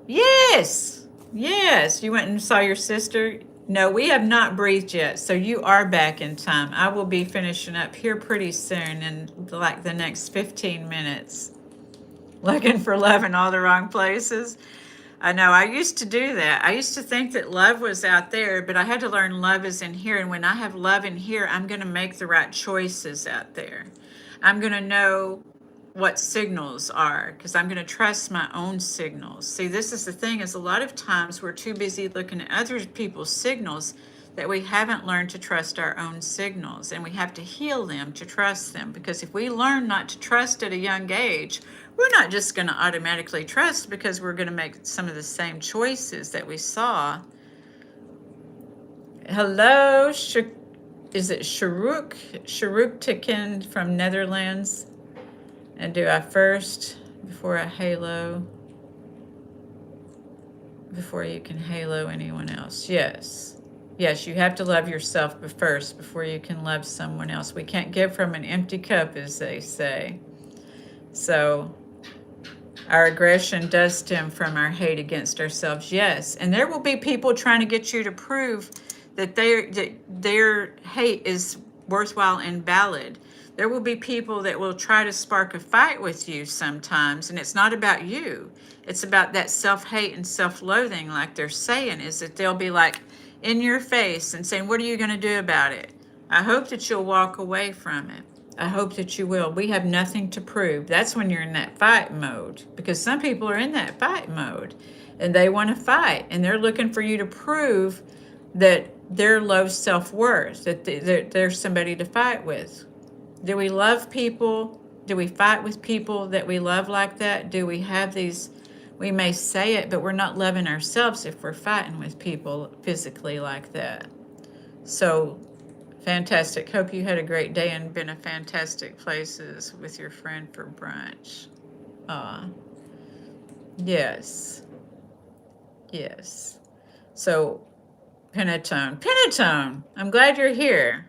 Yes. Yes. You went and saw your sister? No, we have not breathed yet. So you are back in time. I will be finishing up here pretty soon in like the next 15 minutes. Looking for love in all the wrong places. I know, I used to do that. I used to think that love was out there, but I had to learn love is in here. And when I have love in here, I'm going to make the right choices out there. I'm going to know what signals are, because I'm going to trust my own signals. See, this is the thing, is a lot of times we're too busy looking at other people's signals that we haven't learned to trust our own signals, and we have to heal them to trust them. Because if we learn not to trust at a young age, we're not just going to automatically trust, because we're going to make some of the same choices that we saw. Hello, is it Sharuk Tikin from Netherlands? And do I first, before I halo, before you can halo anyone else? Yes. Yes, you have to love yourself first before you can love someone else. We can't give from an empty cup, as they say. So our aggression does stem from our hate against ourselves, yes. And there will be people trying to get you to prove that their hate is worthwhile and valid. There will be people that will try to spark a fight with you sometimes, and it's not about you. It's about that self-hate and self-loathing, like they're saying, is that they'll be like in your face and saying, what are you going to do about it? I hope that you'll walk away from it. I hope that you will. We have nothing to prove. That's when you're in that fight mode, because some people are in that fight mode and they want to fight, and they're looking for you to prove that they're low self-worth, that they're somebody to fight with. Do we love people? Do we fight with people that we love like that? Do we have these, we may say it, but we're not loving ourselves if we're fighting with people physically like that. So fantastic. Hope you had a great day and been at fantastic places with your friend for brunch. Yes. Yes. So Pentatone, I'm glad you're here.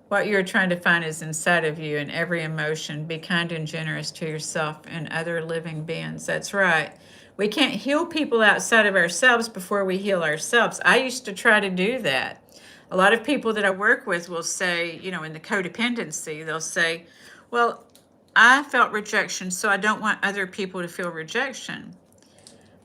What you're trying to find is inside of you in every emotion. Be kind and generous to yourself and other living beings. That's right. We can't heal people outside of ourselves before we heal ourselves. I used to try to do that. A lot of people that I work with will say, in the codependency, they'll say, well, I felt rejection, so I don't want other people to feel rejection.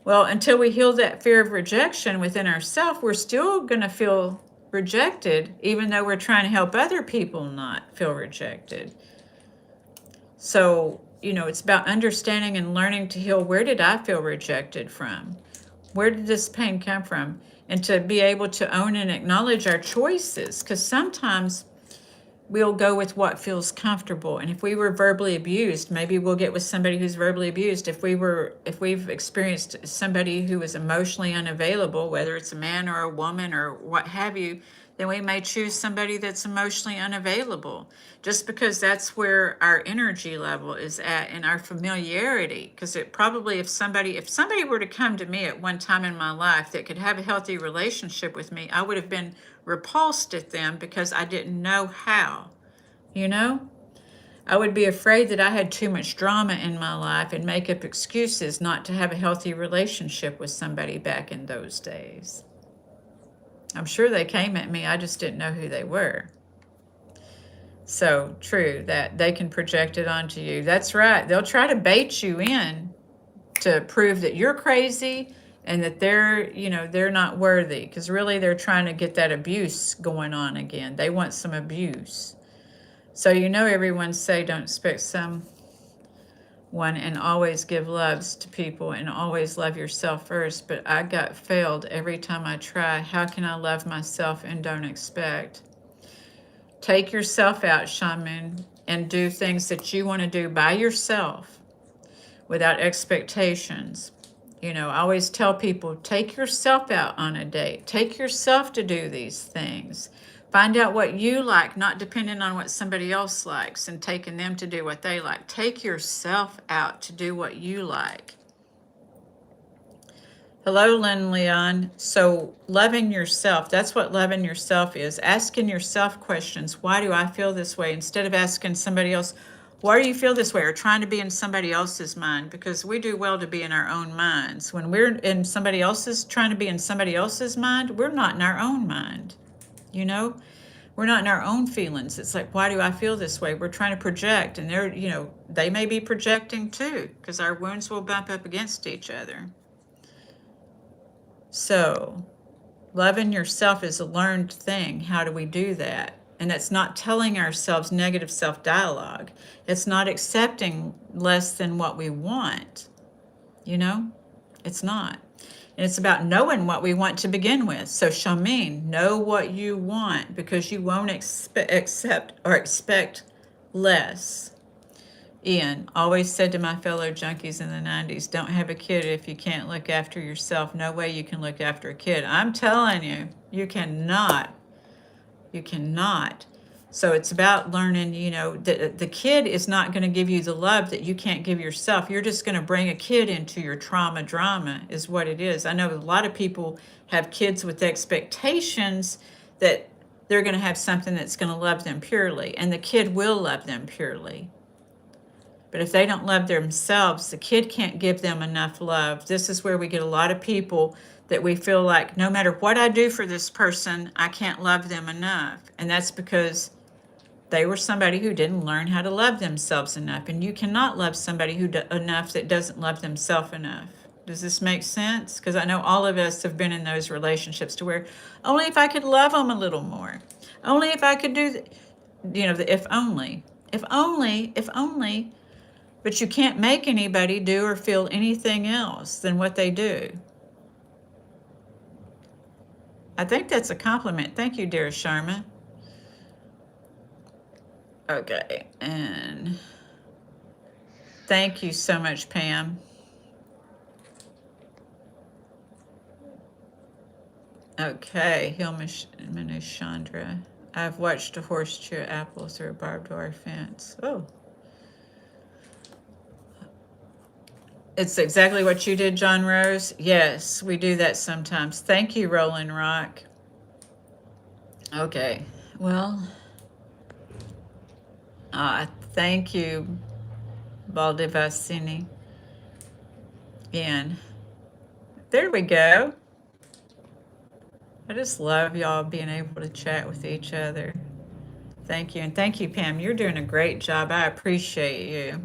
Well, until we heal that fear of rejection within ourselves, we're still going to feel rejected, even though we're trying to help other people not feel rejected. So, it's about understanding and learning to heal. Where did I feel rejected from? Where did this pain come from? And to be able to own and acknowledge our choices, because sometimes we'll go with what feels comfortable. And if we were verbally abused, maybe we'll get with somebody who's verbally abused. If we've experienced somebody who is emotionally unavailable, whether it's a man or a woman or what have you, then we may choose somebody that's emotionally unavailable, just because that's where our energy level is at and our familiarity. Because it probably, if somebody were to come to me at one time in my life that could have a healthy relationship with me, I would have been repulsed at them because I didn't know how, I would be afraid that I had too much drama in my life and make up excuses not to have a healthy relationship with somebody back in those days. I'm sure they came at me, I just didn't know who they were. So true that they can project it onto you. That's right. They'll try to bait you in to prove that you're crazy and that they're not worthy, because really they're trying to get that abuse going on again. They want some abuse. So everyone say don't expect someone, and always give loves to people and always love yourself first. But I got failed every time I try. How can I love myself and don't expect? Take yourself out, shaman, and do things that you want to do by yourself without expectations. I always tell people, take yourself out on a date. Take yourself to do these things. Find out what you like, not depending on what somebody else likes and taking them to do what they like. Take yourself out to do what you like. Hello, Lynn Leon. So loving yourself, that's what loving yourself is. Asking yourself questions. Why do I feel this way? Instead of asking somebody else, why do you feel this way? Or trying to be in somebody else's mind, because we do well to be in our own minds. When we're in somebody else's, trying to be in somebody else's mind, we're not in our own mind. We're not in our own feelings. It's like, why do I feel this way? We're trying to project, and they may be projecting too, because our wounds will bump up against each other. So loving yourself is a learned thing. How do we do that? And it's not telling ourselves negative self-dialogue. It's not accepting less than what we want. It's not. And it's about knowing what we want to begin with. So Shamin, know what you want, because you won't accept or expect less. Ian always said to my fellow junkies in the 90s, don't have a kid if you can't look after yourself. No way you can look after a kid. I'm telling you, you cannot. You cannot. So it's about learning, that the kid is not going to give you the love that you can't give yourself. You're just going to bring a kid into your trauma drama is what it is. I know a lot of people have kids with expectations that they're going to have something that's going to love them purely, and the kid will love them purely. But if they don't love themselves, the kid can't give them enough love. This is where we get a lot of people that we feel like no matter what I do for this person, I can't love them enough. And that's because they were somebody who didn't learn how to love themselves enough. And you cannot love somebody enough that doesn't love themselves enough. Does this make sense? Because I know all of us have been in those relationships to where only if I could love them a little more. Only if I could do, the if only. If only, if only. But you can't make anybody do or feel anything else than what they do. I think that's a compliment. Thank you, dear Sharma. Okay, and thank you so much, Pam. Okay, Hilma Chandra. I've watched a horse chew apples through a barbed wire fence. Oh. It's exactly what you did, John Rose. Yes, we do that sometimes. Thank you, Roland Rock. Okay, well, thank you, Baldivasini. And there we go. I just love y'all being able to chat with each other. Thank you. And thank you, Pam. You're doing a great job. I appreciate you.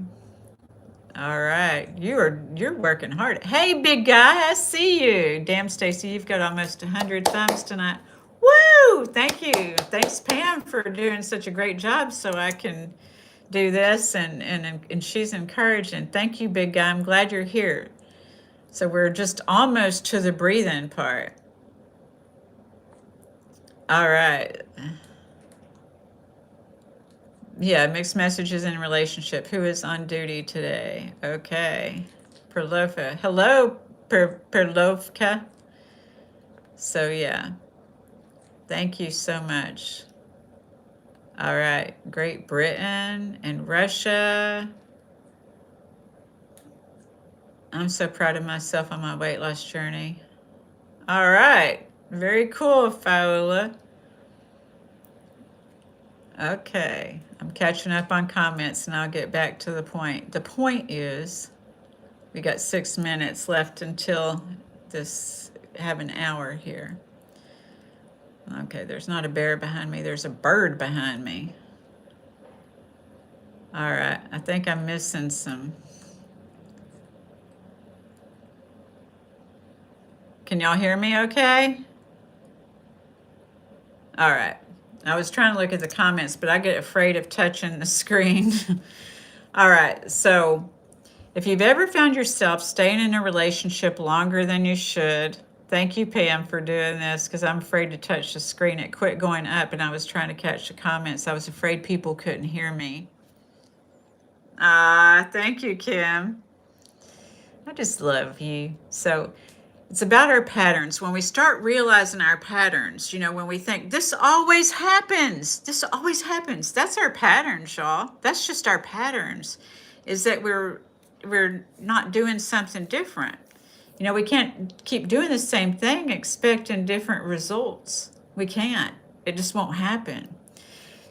All right. You're working hard. Hey, big guy, I see you. Damn, Stacy, you've got almost 100 thumbs tonight. Woo! Thank you. Thanks, Pam, for doing such a great job so I can do this, and she's encouraging. Thank you, big guy. I'm glad you're here. So we're just almost to the breathing part. All right. Yeah, mixed messages in relationship. Who is on duty today? Okay. Perlofa. Hello, Perlovka. So yeah. Thank you so much. All right. Great Britain and Russia. I'm so proud of myself on my weight loss journey. All right. Very cool, Faula. Okay, I'm catching up on comments and I'll get back to the point. The point is, we got 6 minutes left until this, have an hour here. Okay, there's not a bear behind me, there's a bird behind me. All right, I think I'm missing some. Can y'all hear me okay? All right. I was trying to look at the comments, but I get afraid of touching the screen. All right, so if you've ever found yourself staying in a relationship longer than you should, thank you, Pam, for doing this because I'm afraid to touch the screen. It quit going up and I was trying to catch the comments. I was afraid people couldn't hear me. Thank you, Kim. I just love you. So it's about our patterns. When we start realizing our patterns, when we think this always happens, that's our patterns, y'all. That's just our patterns, is that we're not doing something different. We can't keep doing the same thing expecting different results. We can't. It just won't happen.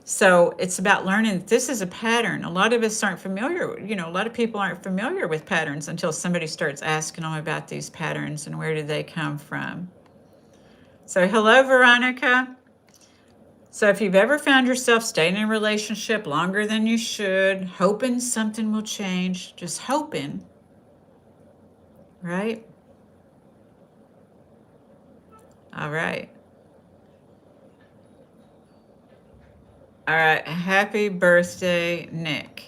So it's about learning that this is a pattern. A lot of us aren't familiar, a lot of people aren't familiar with patterns until somebody starts asking them about these patterns and where did they come from. So hello, Veronica. So if you've ever found yourself staying in a relationship longer than you should, hoping something will change, just hoping, right? All right. All right. Happy birthday, Nick.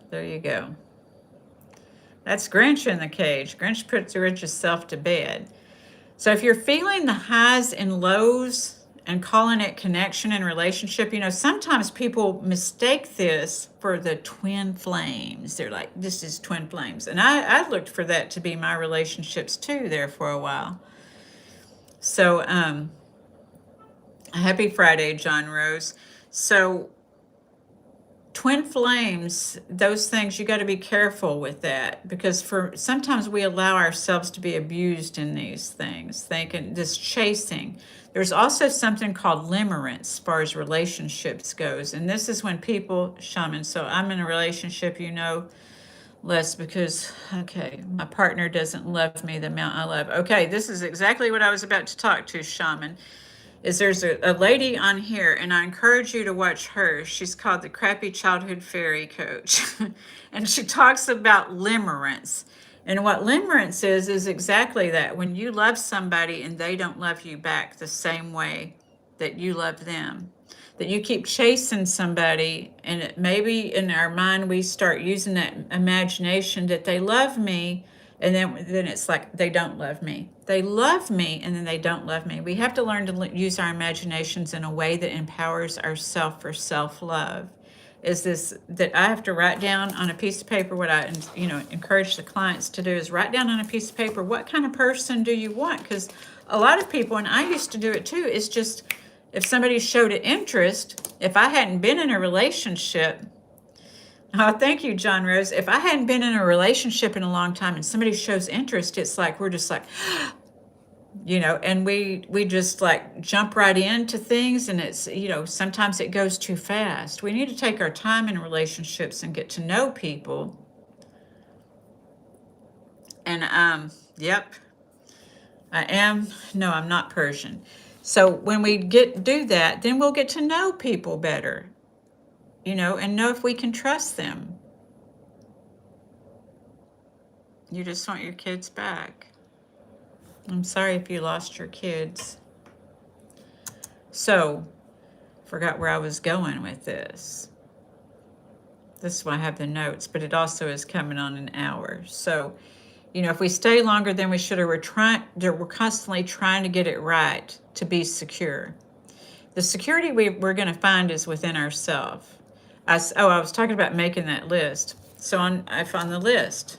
There you go. That's Grinch in the cage. Grinch puts the richest self to bed. So if you're feeling the highs and lows and calling it connection and relationship, sometimes people mistake this for the twin flames. They're like, this is twin flames. And I looked for that to be my relationships too there for a while. So happy Friday, John Rose. So twin flames, those things, you got to be careful with that because sometimes we allow ourselves to be abused in these things, thinking this chasing. There's also something called limerence as far as relationships goes, and this is when people, shaman. So I'm in a relationship, less because my partner doesn't love me the amount I love. Okay, this is exactly what I was about to talk to, shaman. There's a lady on here, and I encourage you to watch her. She's called the Crappy Childhood Fairy Coach. And she talks about limerence. And what limerence is exactly that. When you love somebody and they don't love you back the same way that you love them. That you keep chasing somebody, and maybe in our mind we start using that imagination that they love me, and then it's like they don't love me. They love me, and then they don't love me. We have to learn to use our imaginations in a way that empowers ourselves for self-love. Is this that I have to write down on a piece of paper? What I encourage the clients to do is write down on a piece of paper, what kind of person do you want? Because a lot of people, and I used to do it too, is just if somebody showed an interest, if I hadn't been in a relationship. Oh, thank you, John Rose. If I hadn't been in a relationship in a long time and somebody shows interest, it's like we're just like, and we just like jump right into things, and it's, sometimes it goes too fast. We need to take our time in relationships and get to know people. And yep, I'm not Persian. So when we do that, then we'll get to know people better, and know if we can trust them. You just want your kids back. I'm sorry if you lost your kids. So, forgot where I was going with this. This is why I have the notes, but it also is coming on an hour. So, if we stay longer than we should, or we're constantly trying to get it right to be secure. The security we're going to find is within ourselves. I was talking about making that list. So on the list,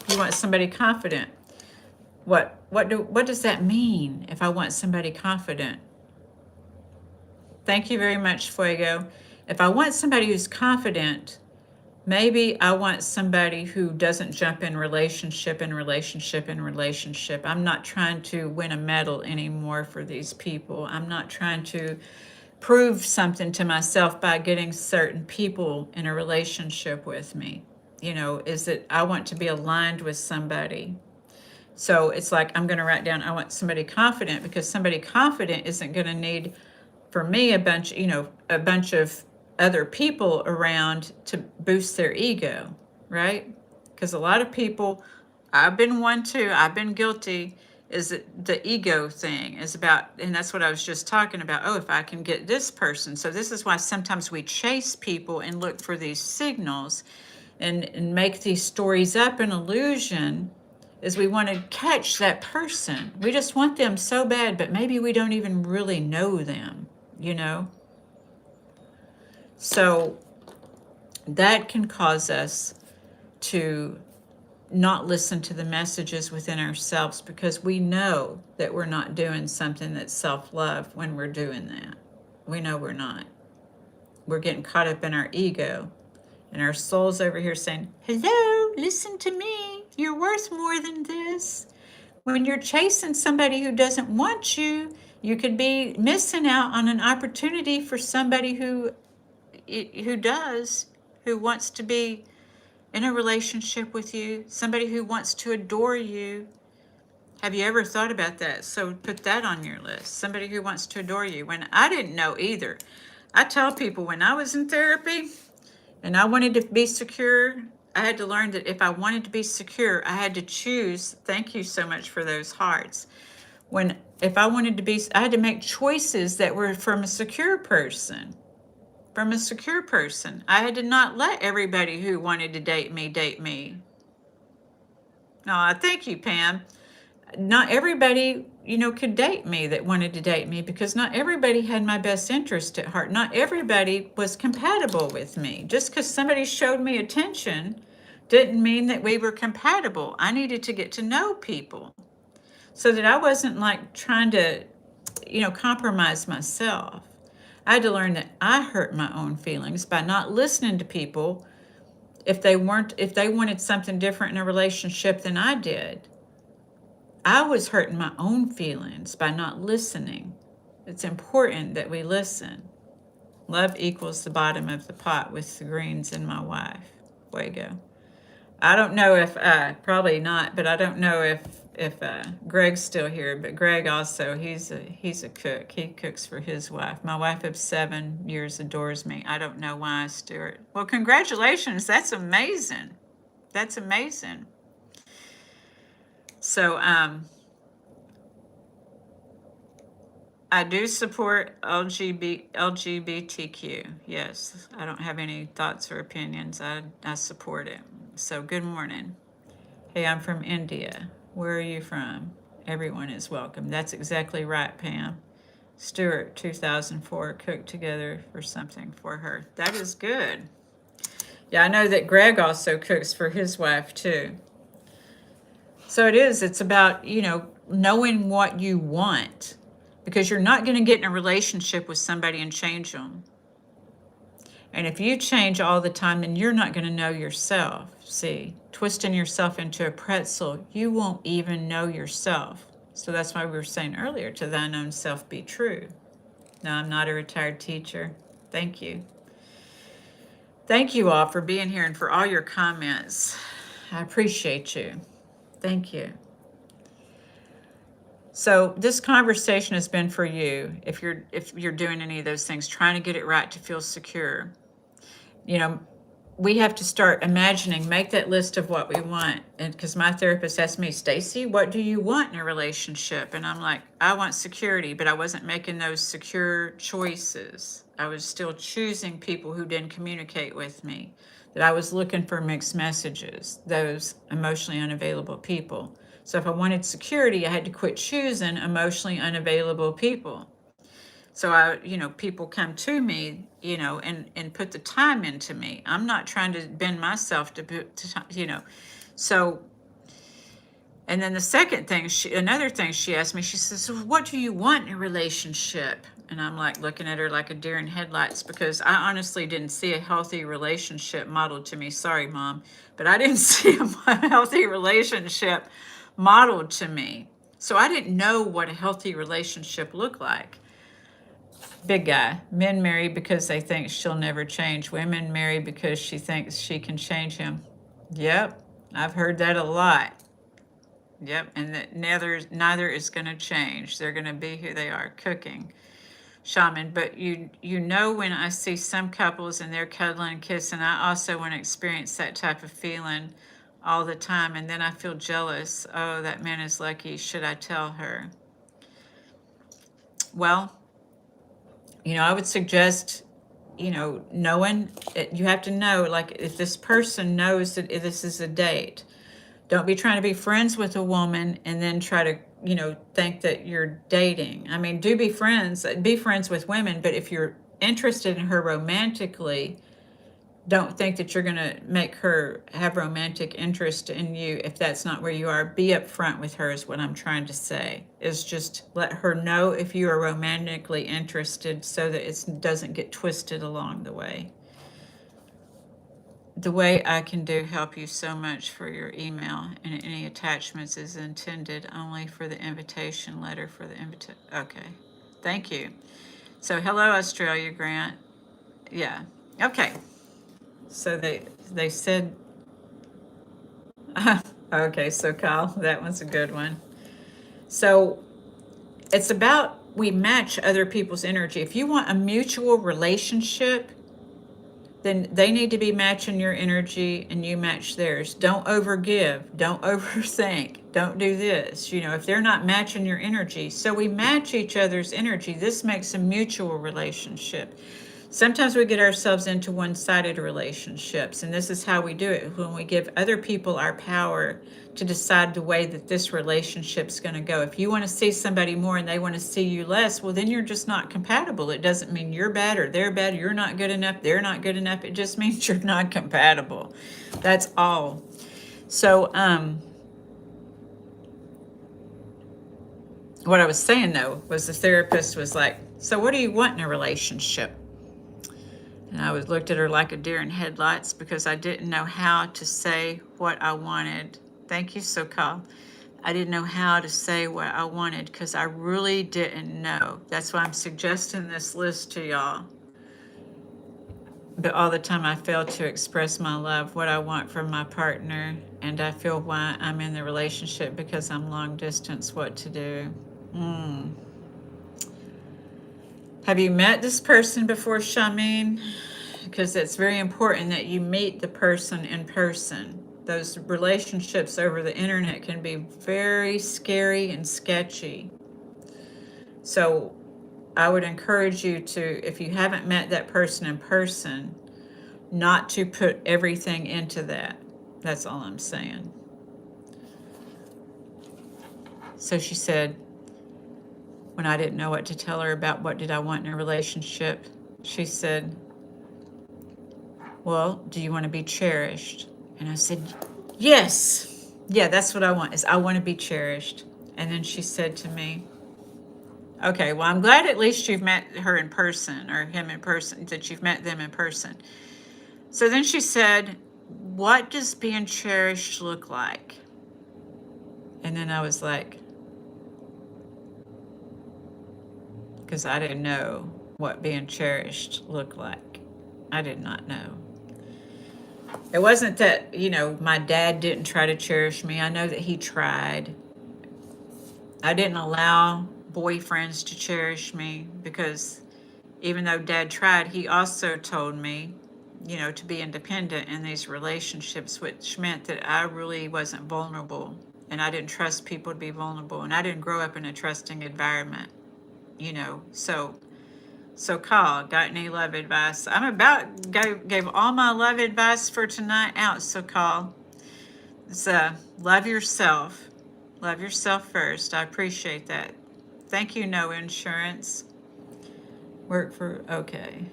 you want somebody confident. What does that mean if I want somebody confident? Thank you very much, Fuego. If I want somebody who's confident, maybe I want somebody who doesn't jump in relationship. I'm not trying to win a medal anymore for these people. I'm not trying to prove something to myself by getting certain people in a relationship with me. Is that I want to be aligned with somebody. So it's like I'm going to write down, I want somebody confident, because somebody confident isn't going to need, for me, a bunch of other people around to boost their ego, right? Because a lot of people, I've been one too, I've been guilty, is that the ego thing is about, and that's what I was just talking about. Oh, if I can get this person. So this is why sometimes we chase people and look for these signals and make these stories up an illusion, is we want to catch that person. We just want them so bad, but maybe we don't even really know them, you know? So that can cause us to not listen to the messages within ourselves, because we know that we're not doing something that's self-love when we're doing that. We know we're not. We're getting caught up in our ego, and our soul's over here saying, hello, listen to me. You're worth more than this. When you're chasing somebody who doesn't want you, you could be missing out on an opportunity for somebody does, who wants to be in a relationship with you, somebody who wants to adore you. Have you ever thought about that? So put that on your list. Somebody who wants to adore you. When I didn't know either. I tell people, when I was in therapy and I wanted to be secure, I had to learn that if I wanted to be secure, I had to choose. Thank you so much for those hearts. If I wanted to be, I had to make choices that were from a secure person. From a secure person. I had to not let everybody who wanted to date me date me. Thank you, Pam. Not everybody, could date me that wanted to date me, because not everybody had my best interest at heart. Not everybody was compatible with me. Just because somebody showed me attention didn't mean that we were compatible. I needed to get to know people so that I wasn't like trying to, compromise myself. I had to learn that I hurt my own feelings by not listening to people if they wanted something different in a relationship than I did. I was hurting my own feelings by not listening. It's important that we listen. Love equals the bottom of the pot with the greens and my wife. Way to go. I don't know if, probably not, but I don't know if Greg's still here. But Greg also, he's a cook. He cooks for his wife. My wife of 7 years adores me. I don't know why, Stuart. Well, congratulations. That's amazing. That's amazing. So, I do support LGBTQ. Yes, I don't have any thoughts or opinions. I support it. So good morning. Hey, I'm from India. Where are you from? Everyone is welcome. That's exactly right, Pam. Stuart, 2004, cooked together for something for her. That is good. Yeah, I know that Greg also cooks for his wife too. So it's about, knowing what you want, because you're not going to get in a relationship with somebody and change them. And if you change all the time, then you're not going to know yourself. See, twisting yourself into a pretzel, you won't even know yourself. So that's why we were saying earlier, to thine own self be true. No, I'm not a retired teacher. Thank you. Thank you all for being here and for all your comments. I appreciate you. Thank you. So this conversation has been for you. If you're doing any of those things, trying to get it right to feel secure, we have to start imagining, make that list of what we want. And because my therapist asked me, Stacy, what do you want in a relationship? And I'm like, I want security, but I wasn't making those secure choices. I was still choosing people who didn't communicate with me, that I was looking for mixed messages, those emotionally unavailable people. So if I wanted security, I had to quit choosing emotionally unavailable people. So people come to me, and put the time into me. I'm not trying to bend myself to put, so. And then another thing she asked me, she says, so what do you want in a relationship? And I'm like looking at her like a deer in headlights, because I honestly didn't see a healthy relationship modeled to me. Sorry, Mom, but I didn't see a healthy relationship modeled to me. So I didn't know what a healthy relationship looked like. Big guy. Men marry because they think she'll never change. Women marry because she thinks she can change him. Yep, I've heard that a lot. Yep, and that neither is going to change. They're going to be who they are, cooking. Shaman, but you know when I see some couples and they're cuddling and kissing, I also want to experience that type of feeling all the time, and then I feel jealous. Oh, that man is lucky. Should I tell her? Well, I would suggest, knowing it, you have to know, like, if this person knows that this is a date. Don't be trying to be friends with a woman and then try to, think that you're dating. I mean, do be friends with women, but if you're interested in her romantically, don't think that you're going to make her have romantic interest in you if that's not where you are. Be upfront with her is what I'm trying to say. Is just let her know if you are romantically interested so that it doesn't get twisted along the way. The way I can do help you so much for your email, and any attachments is intended only for the invitation letter for the invitation. Okay, thank you. So hello Australia, Grant. Yeah. Okay. So they said. Okay, so Kyle, that one's a good one. So it's about we match other people's energy. If you want a mutual relationship, then they need to be matching your energy and you match theirs. Don't overgive. Don't overthink. Don't do this. If they're not matching your energy. So we match each other's energy. This makes a mutual relationship. Sometimes we get ourselves into one-sided relationships, and this is how we do it when we give other people our power to decide the way that this relationship's going to go. If you want to see somebody more and they want to see you less, well, then you're just not compatible. It doesn't mean you're bad or they're bad. You're not good enough. They're not good enough. It just means you're not compatible. That's all. So, what I was saying though was the therapist was like, so what do you want in a relationship? And I looked at her like a deer in headlights because I didn't know how to say what I wanted. Thank you, Sokal. I didn't know how to say what I wanted because I really didn't know. That's why I'm suggesting this list to y'all. But all the time I fail to express my love, what I want from my partner, and I feel why I'm in the relationship because I'm long distance, what to do. Have you met this person before, Shamin? Because it's very important that you meet the person in person. Those relationships over the internet can be very scary and sketchy. So I would encourage you to, if you haven't met that person in person, not to put everything into that. That's all I'm saying. So she said, when I didn't know what to tell her about what did I want in a relationship, she said, well, do you want to be cherished? And I said, yes. Yeah, that's what I want, is I want to be cherished. And then she said to me, okay, well, I'm glad at least you've met her in person, or him in person, that you've met them in person. So then she said, what does being cherished look like? And then I was like, because I didn't know what being cherished looked like. I did not know. It wasn't that, my dad didn't try to cherish me. I know that he tried. I didn't allow boyfriends to cherish me because even though dad tried, he also told me, to be independent in these relationships, which meant that I really wasn't vulnerable and I didn't trust people to be vulnerable, and I didn't grow up in a trusting environment, So Carl, got any love advice? Gave all my love advice for tonight out. So Carl, it's love yourself. Love yourself first. I appreciate that. Thank you, No Insurance. Okay.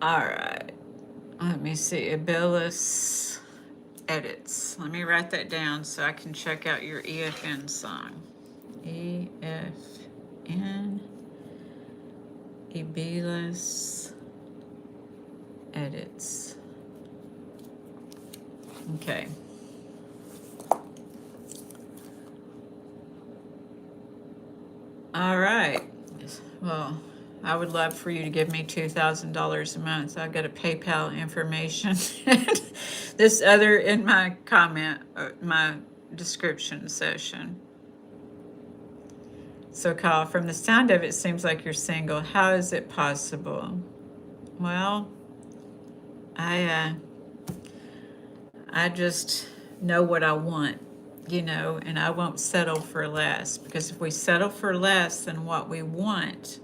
All right. Let me see. Abyllis edits. Let me write that down so I can check out your EFN song. EFN. Abyllis edits. Okay. All right. Well, I would love for you to give me $2,000 a month. I've got a PayPal information. This other in my comment, my description session. So, Kyle, from the sound of it, seems like you're single. How is it possible? Well, I I just know what I want, and I won't settle for less, because if we settle for less than what we want,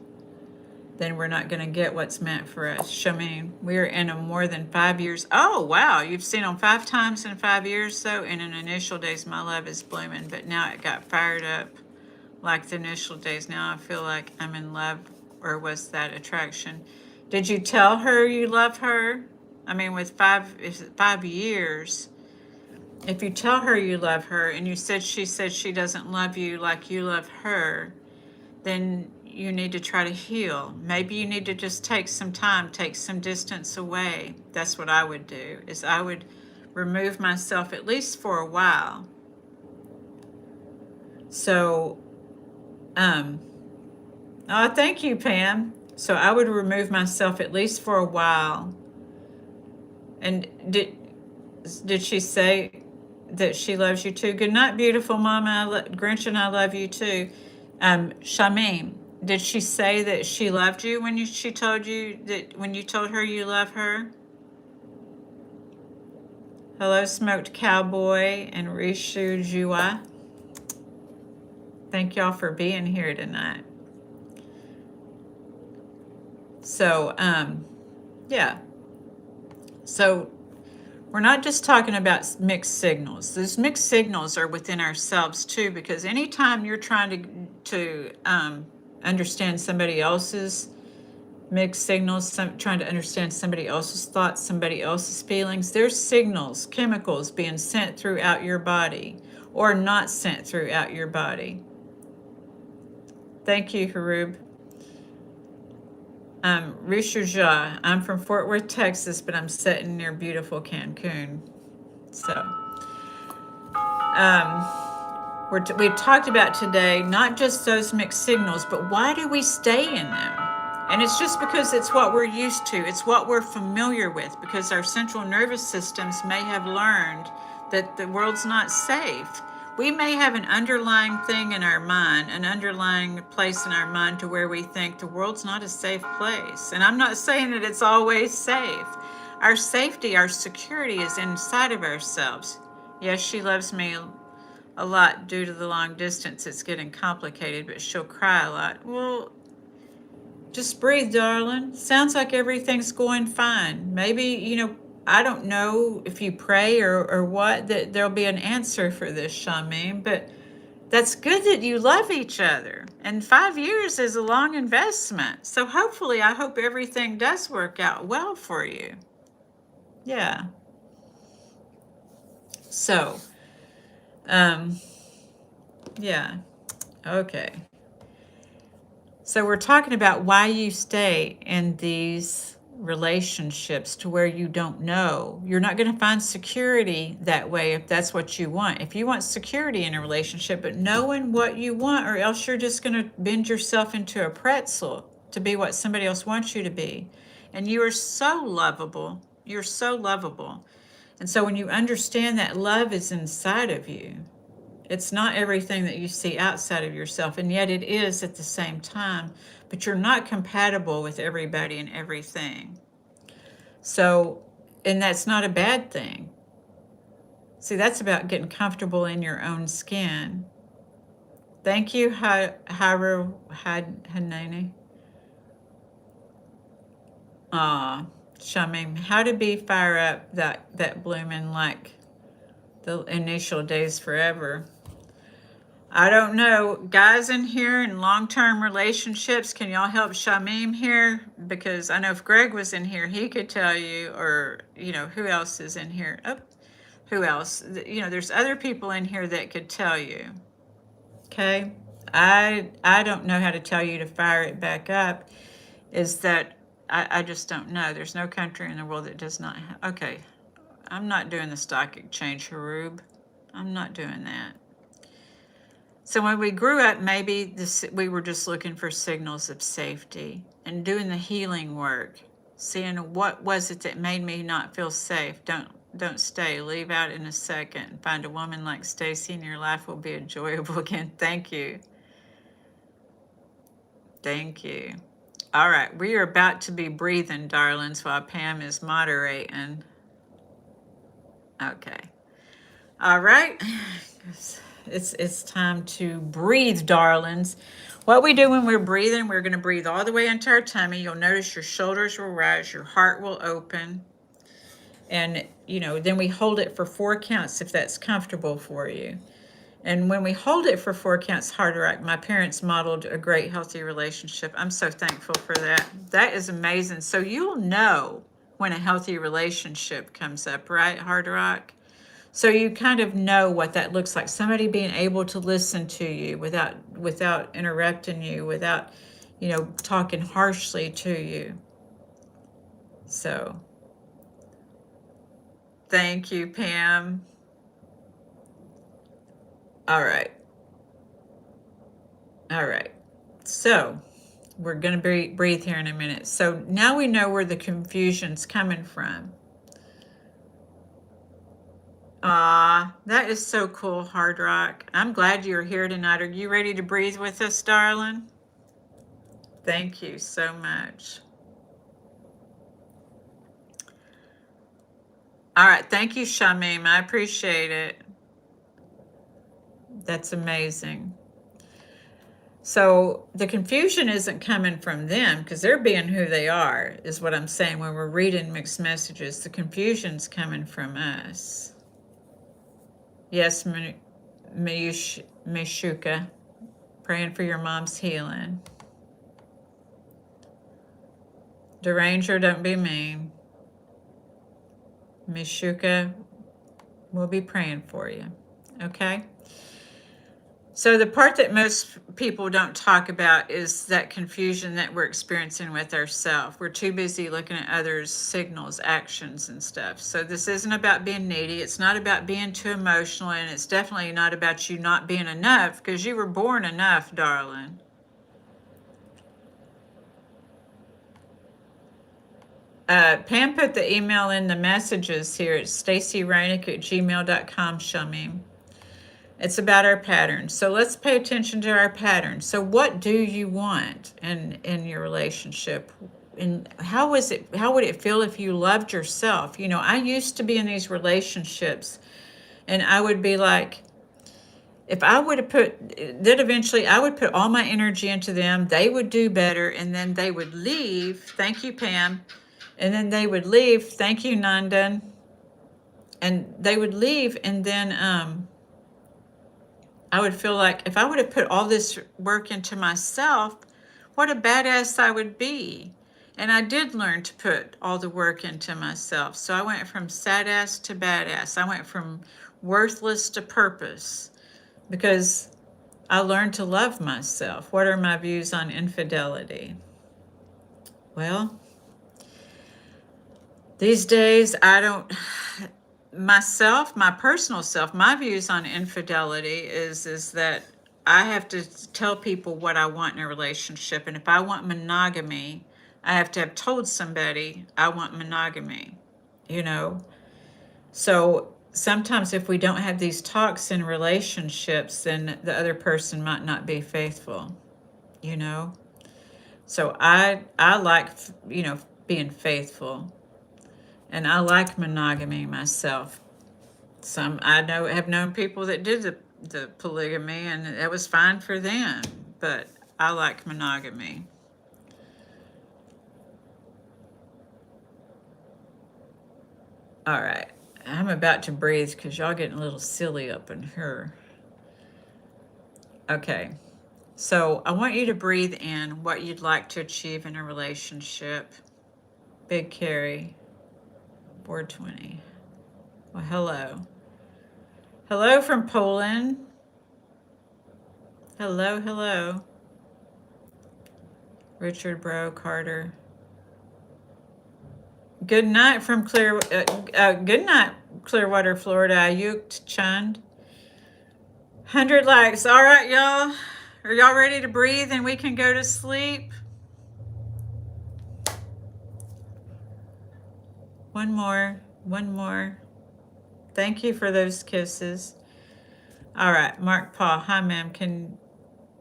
then we're not going to get what's meant for us. Shamin, we're in a more than 5 years. Oh, wow. You've seen them 5 times in 5 years, though. And in initial days, my love is blooming, but now it got fired up like the initial days. Now I feel like I'm in love, or was that attraction? Did you tell her you love her? I mean, with 5 years, if you tell her you love her and she said she doesn't love you like you love her, then you need to try to heal. Maybe you need to just take some time, take some distance away. That's what I would do, is I would remove myself at least for a while. So, oh, thank you, Pam. So I would remove myself at least for a while. And did she say that she loves you too? Good night, beautiful mama. Grinch and I love you too. Shamim, did she say that she loved you when she told you that, when you told her you love her? Hello, Smoked Cowboy and Rishu Jua. Thank y'all for being here tonight. So, yeah. So we're not just talking about mixed signals. Those mixed signals are within ourselves too, because anytime you're trying to understand somebody else's mixed signals, trying to understand somebody else's thoughts, somebody else's feelings, there's signals, chemicals being sent throughout your body or not sent throughout your body. Thank you, Harub. Rishuja, I'm from Fort Worth, Texas, but I'm sitting near beautiful Cancun. So, we talked about today not just those mixed signals, but why do we stay in them? And it's just because it's what we're used to, it's what we're familiar with, because our central nervous systems may have learned that the world's not safe. We may have an underlying thing in our mind, an underlying place in our mind to where we think the world's not a safe place. And I'm not saying that it's always safe. Our safety, our security is inside of ourselves. Yes, she loves me a lot due to the long distance. It's getting complicated, but she'll cry a lot. Well, just breathe, darling. Sounds like everything's going fine. Maybe, I don't know if you pray or what, that there'll be an answer for this, Shamim, but that's good that you love each other. And 5 years is a long investment. So hopefully, I hope everything does work out well for you. Yeah. So, yeah. Okay. So we're talking about why you stay in these relationships to where you don't know. You're not going to find security that way if that's what you want. If you want security in a relationship, but knowing what you want, or else you're just going to bend yourself into a pretzel to be what somebody else wants you to be. And you are so lovable. You're so lovable. And so when you understand that love is inside of you, it's not everything that you see outside of yourself, and yet it is at the same time, but you're not compatible with everybody and everything. So, and that's not a bad thing. See, that's about getting comfortable in your own skin. Thank you, Haru Hanani. Shamim, how to be fire up that blooming like the initial days forever. I don't know. Guys in here in long-term relationships, can y'all help Shamim here? Because I know if Greg was in here, he could tell you, or, who else is in here? Oh, who else? There's other people in here that could tell you. Okay? I don't know how to tell you to fire it back up. Is that I just don't know. There's no country in the world that does not have. Okay. I'm not doing the stock exchange, Harub. I'm not doing that. So when we grew up, maybe we were just looking for signals of safety and doing the healing work, seeing what was it that made me not feel safe. Don't stay. Leave out in a second. Find a woman like Stacy, and your life will be enjoyable again. Thank you. Thank you. All right, we are about to be breathing, darlings, while Pam is moderating. Okay. All right. It's time to breathe, darlings. What we do when we're breathing, we're going to breathe all the way into our tummy. You'll notice your shoulders will rise, your heart will open. And, then we hold it for 4 counts if that's comfortable for you. And when we hold it for 4 counts, hard rock, my parents modeled a great, healthy relationship. I'm so thankful for that. That is amazing. So you'll know when a healthy relationship comes up, right, hard rock? So you kind of know what that looks like. Somebody being able to listen to you without interrupting you, without, talking harshly to you. So thank you, Pam. All right. All right. So we're going to breathe here in a minute. So now we know where the confusion's coming from. That is so cool, Hard Rock. I'm glad you're here tonight. Are you ready to breathe with us, darling? Thank you so much. All right. Thank you, Shamim. I appreciate it. That's amazing. So the confusion isn't coming from them because they're being who they are, is what I'm saying when we're reading mixed messages. The confusion's coming from us. Yes, Mishuka, praying for your mom's healing. Deranger, don't be mean. Mishuka, we'll be praying for you. Okay? So the part that most people don't talk about is that confusion that we're experiencing with ourselves. We're too busy looking at others' signals, actions, and stuff. So this isn't about being needy. It's not about being too emotional, and it's definitely not about you not being enough, because you were born enough, darling. Pam put the email in the messages here. It's stacyreinick@gmail.com, Shamim. It's about our patterns. So let's pay attention to our patterns. So what do you want in your relationship? And how would it feel if you loved yourself? I used to be in these relationships and I would be like, if I would have then eventually I would put all my energy into them, they would do better, and then they would leave. Thank you, Pam. And then they would leave. Thank you, Nandan. And they would leave, and then I would feel like if I would have put all this work into myself, what a badass I would be. And I did learn to put all the work into myself. So I went from sad ass to badass. I went from worthless to purpose because I learned to love myself. What are my views on infidelity? Well, these days I don't. My personal self, my views on infidelity is that I have to tell people what I want in a relationship. And if I want monogamy, I have to have told somebody I want monogamy, So sometimes if we don't have these talks in relationships, then the other person might not be faithful, So I like, being faithful. And I like monogamy myself. I have known people that did the polygamy, and it was fine for them. But I like monogamy. All right, I'm about to breathe because y'all getting a little silly up in here. Okay, so I want you to breathe in what you'd like to achieve in a relationship. Big Carrie. 420. Well, hello. Hello from Poland. Hello. Richard Bro Carter. Good night from good night, Clearwater, Florida. Ayuk Chand. 100 likes. All right, y'all. Are y'all ready to breathe and we can go to sleep? One more. One more. Thank you for those kisses. All right, Mark Paul. Hi, ma'am.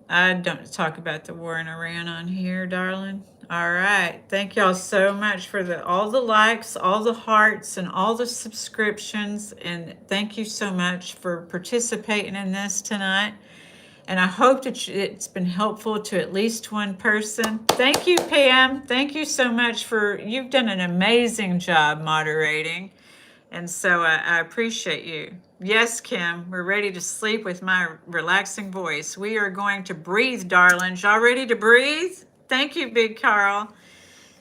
I don't talk about the war in Iran on here, darling. All right. Thank y'all so much for all the likes, all the hearts, and all the subscriptions. And thank you so much for participating in this tonight. And I hope that it's been helpful to at least one person. Thank you, Pam. Thank you so much you've done an amazing job moderating. And so I appreciate you. Yes, Kim, we're ready to sleep with my relaxing voice. We are going to breathe, darlings. Y'all ready to breathe? Thank you, Big Carl.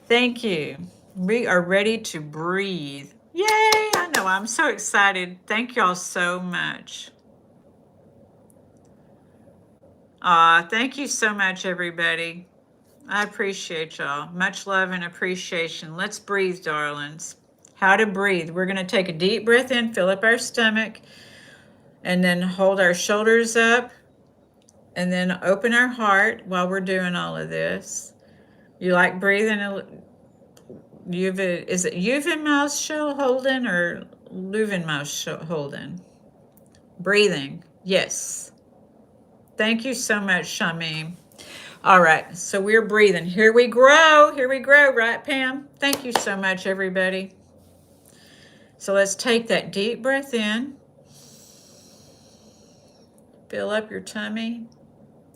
Thank you. We are ready to breathe. Yay! I know, I'm so excited. Thank y'all so much. Thank you so much, everybody. I appreciate y'all. Much love and appreciation. Let's breathe, darlings. How to breathe. We're going to take a deep breath in, fill up our stomach, and then hold our shoulders up, and then open our heart while we're doing all of this. You like breathing? Is it Juvenmaus holding or Leuvenmaus holding? Breathing. Yes. Thank you so much, Shamim. All right, so we're breathing. Here we grow, right, Pam? Thank you so much, everybody. So let's take that deep breath in. Fill up your tummy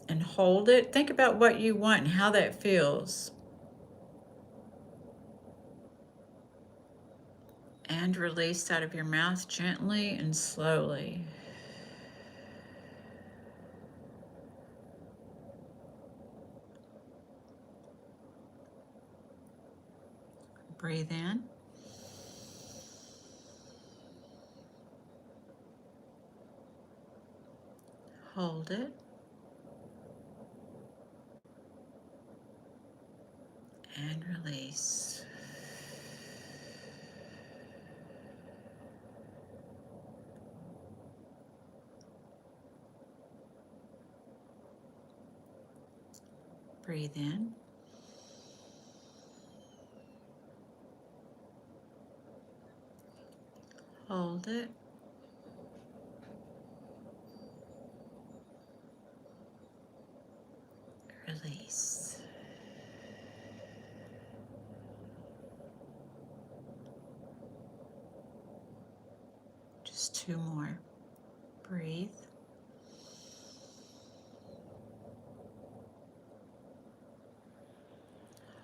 and hold it. Think about what you want and how that feels. And release out of your mouth gently and slowly. Breathe in. Hold it. And release. Breathe in. Hold it. Release. Just two more. Breathe.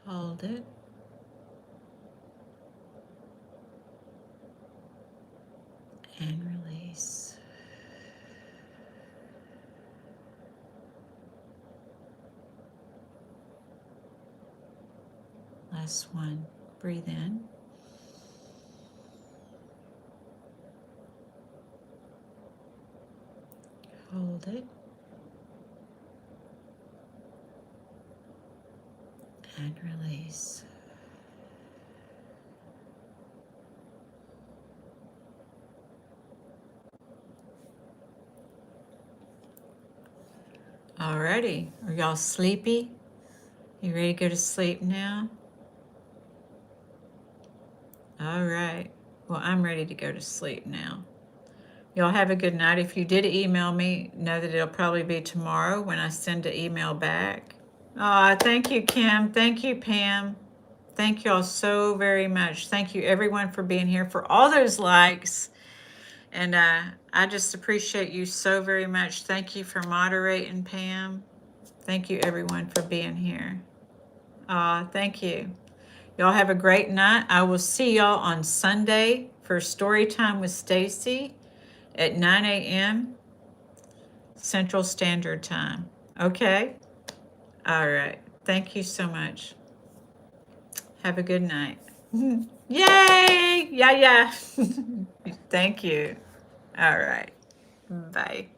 Hold it. And release. Last one. Breathe in. Hold it. And release. Alrighty, are y'all sleepy? You ready to go to sleep now? All right, well, I'm ready to go to sleep now. Y'all have a good night. If you did email me, know that it'll probably be tomorrow when I send the email back. Thank you, Kim. Thank you, Pam. Thank you all so very much. Thank you, everyone, for being here, for all those likes. And I just appreciate you so very much. Thank you for moderating, Pam. Thank you, everyone, for being here. Thank you. Y'all have a great night. I will see y'all on Sunday for Story Time with Stacy at 9 a.m. Central Standard Time. Okay? All right. Thank you so much. Have a good night. Yay! Yeah. Thank you. All right. Bye.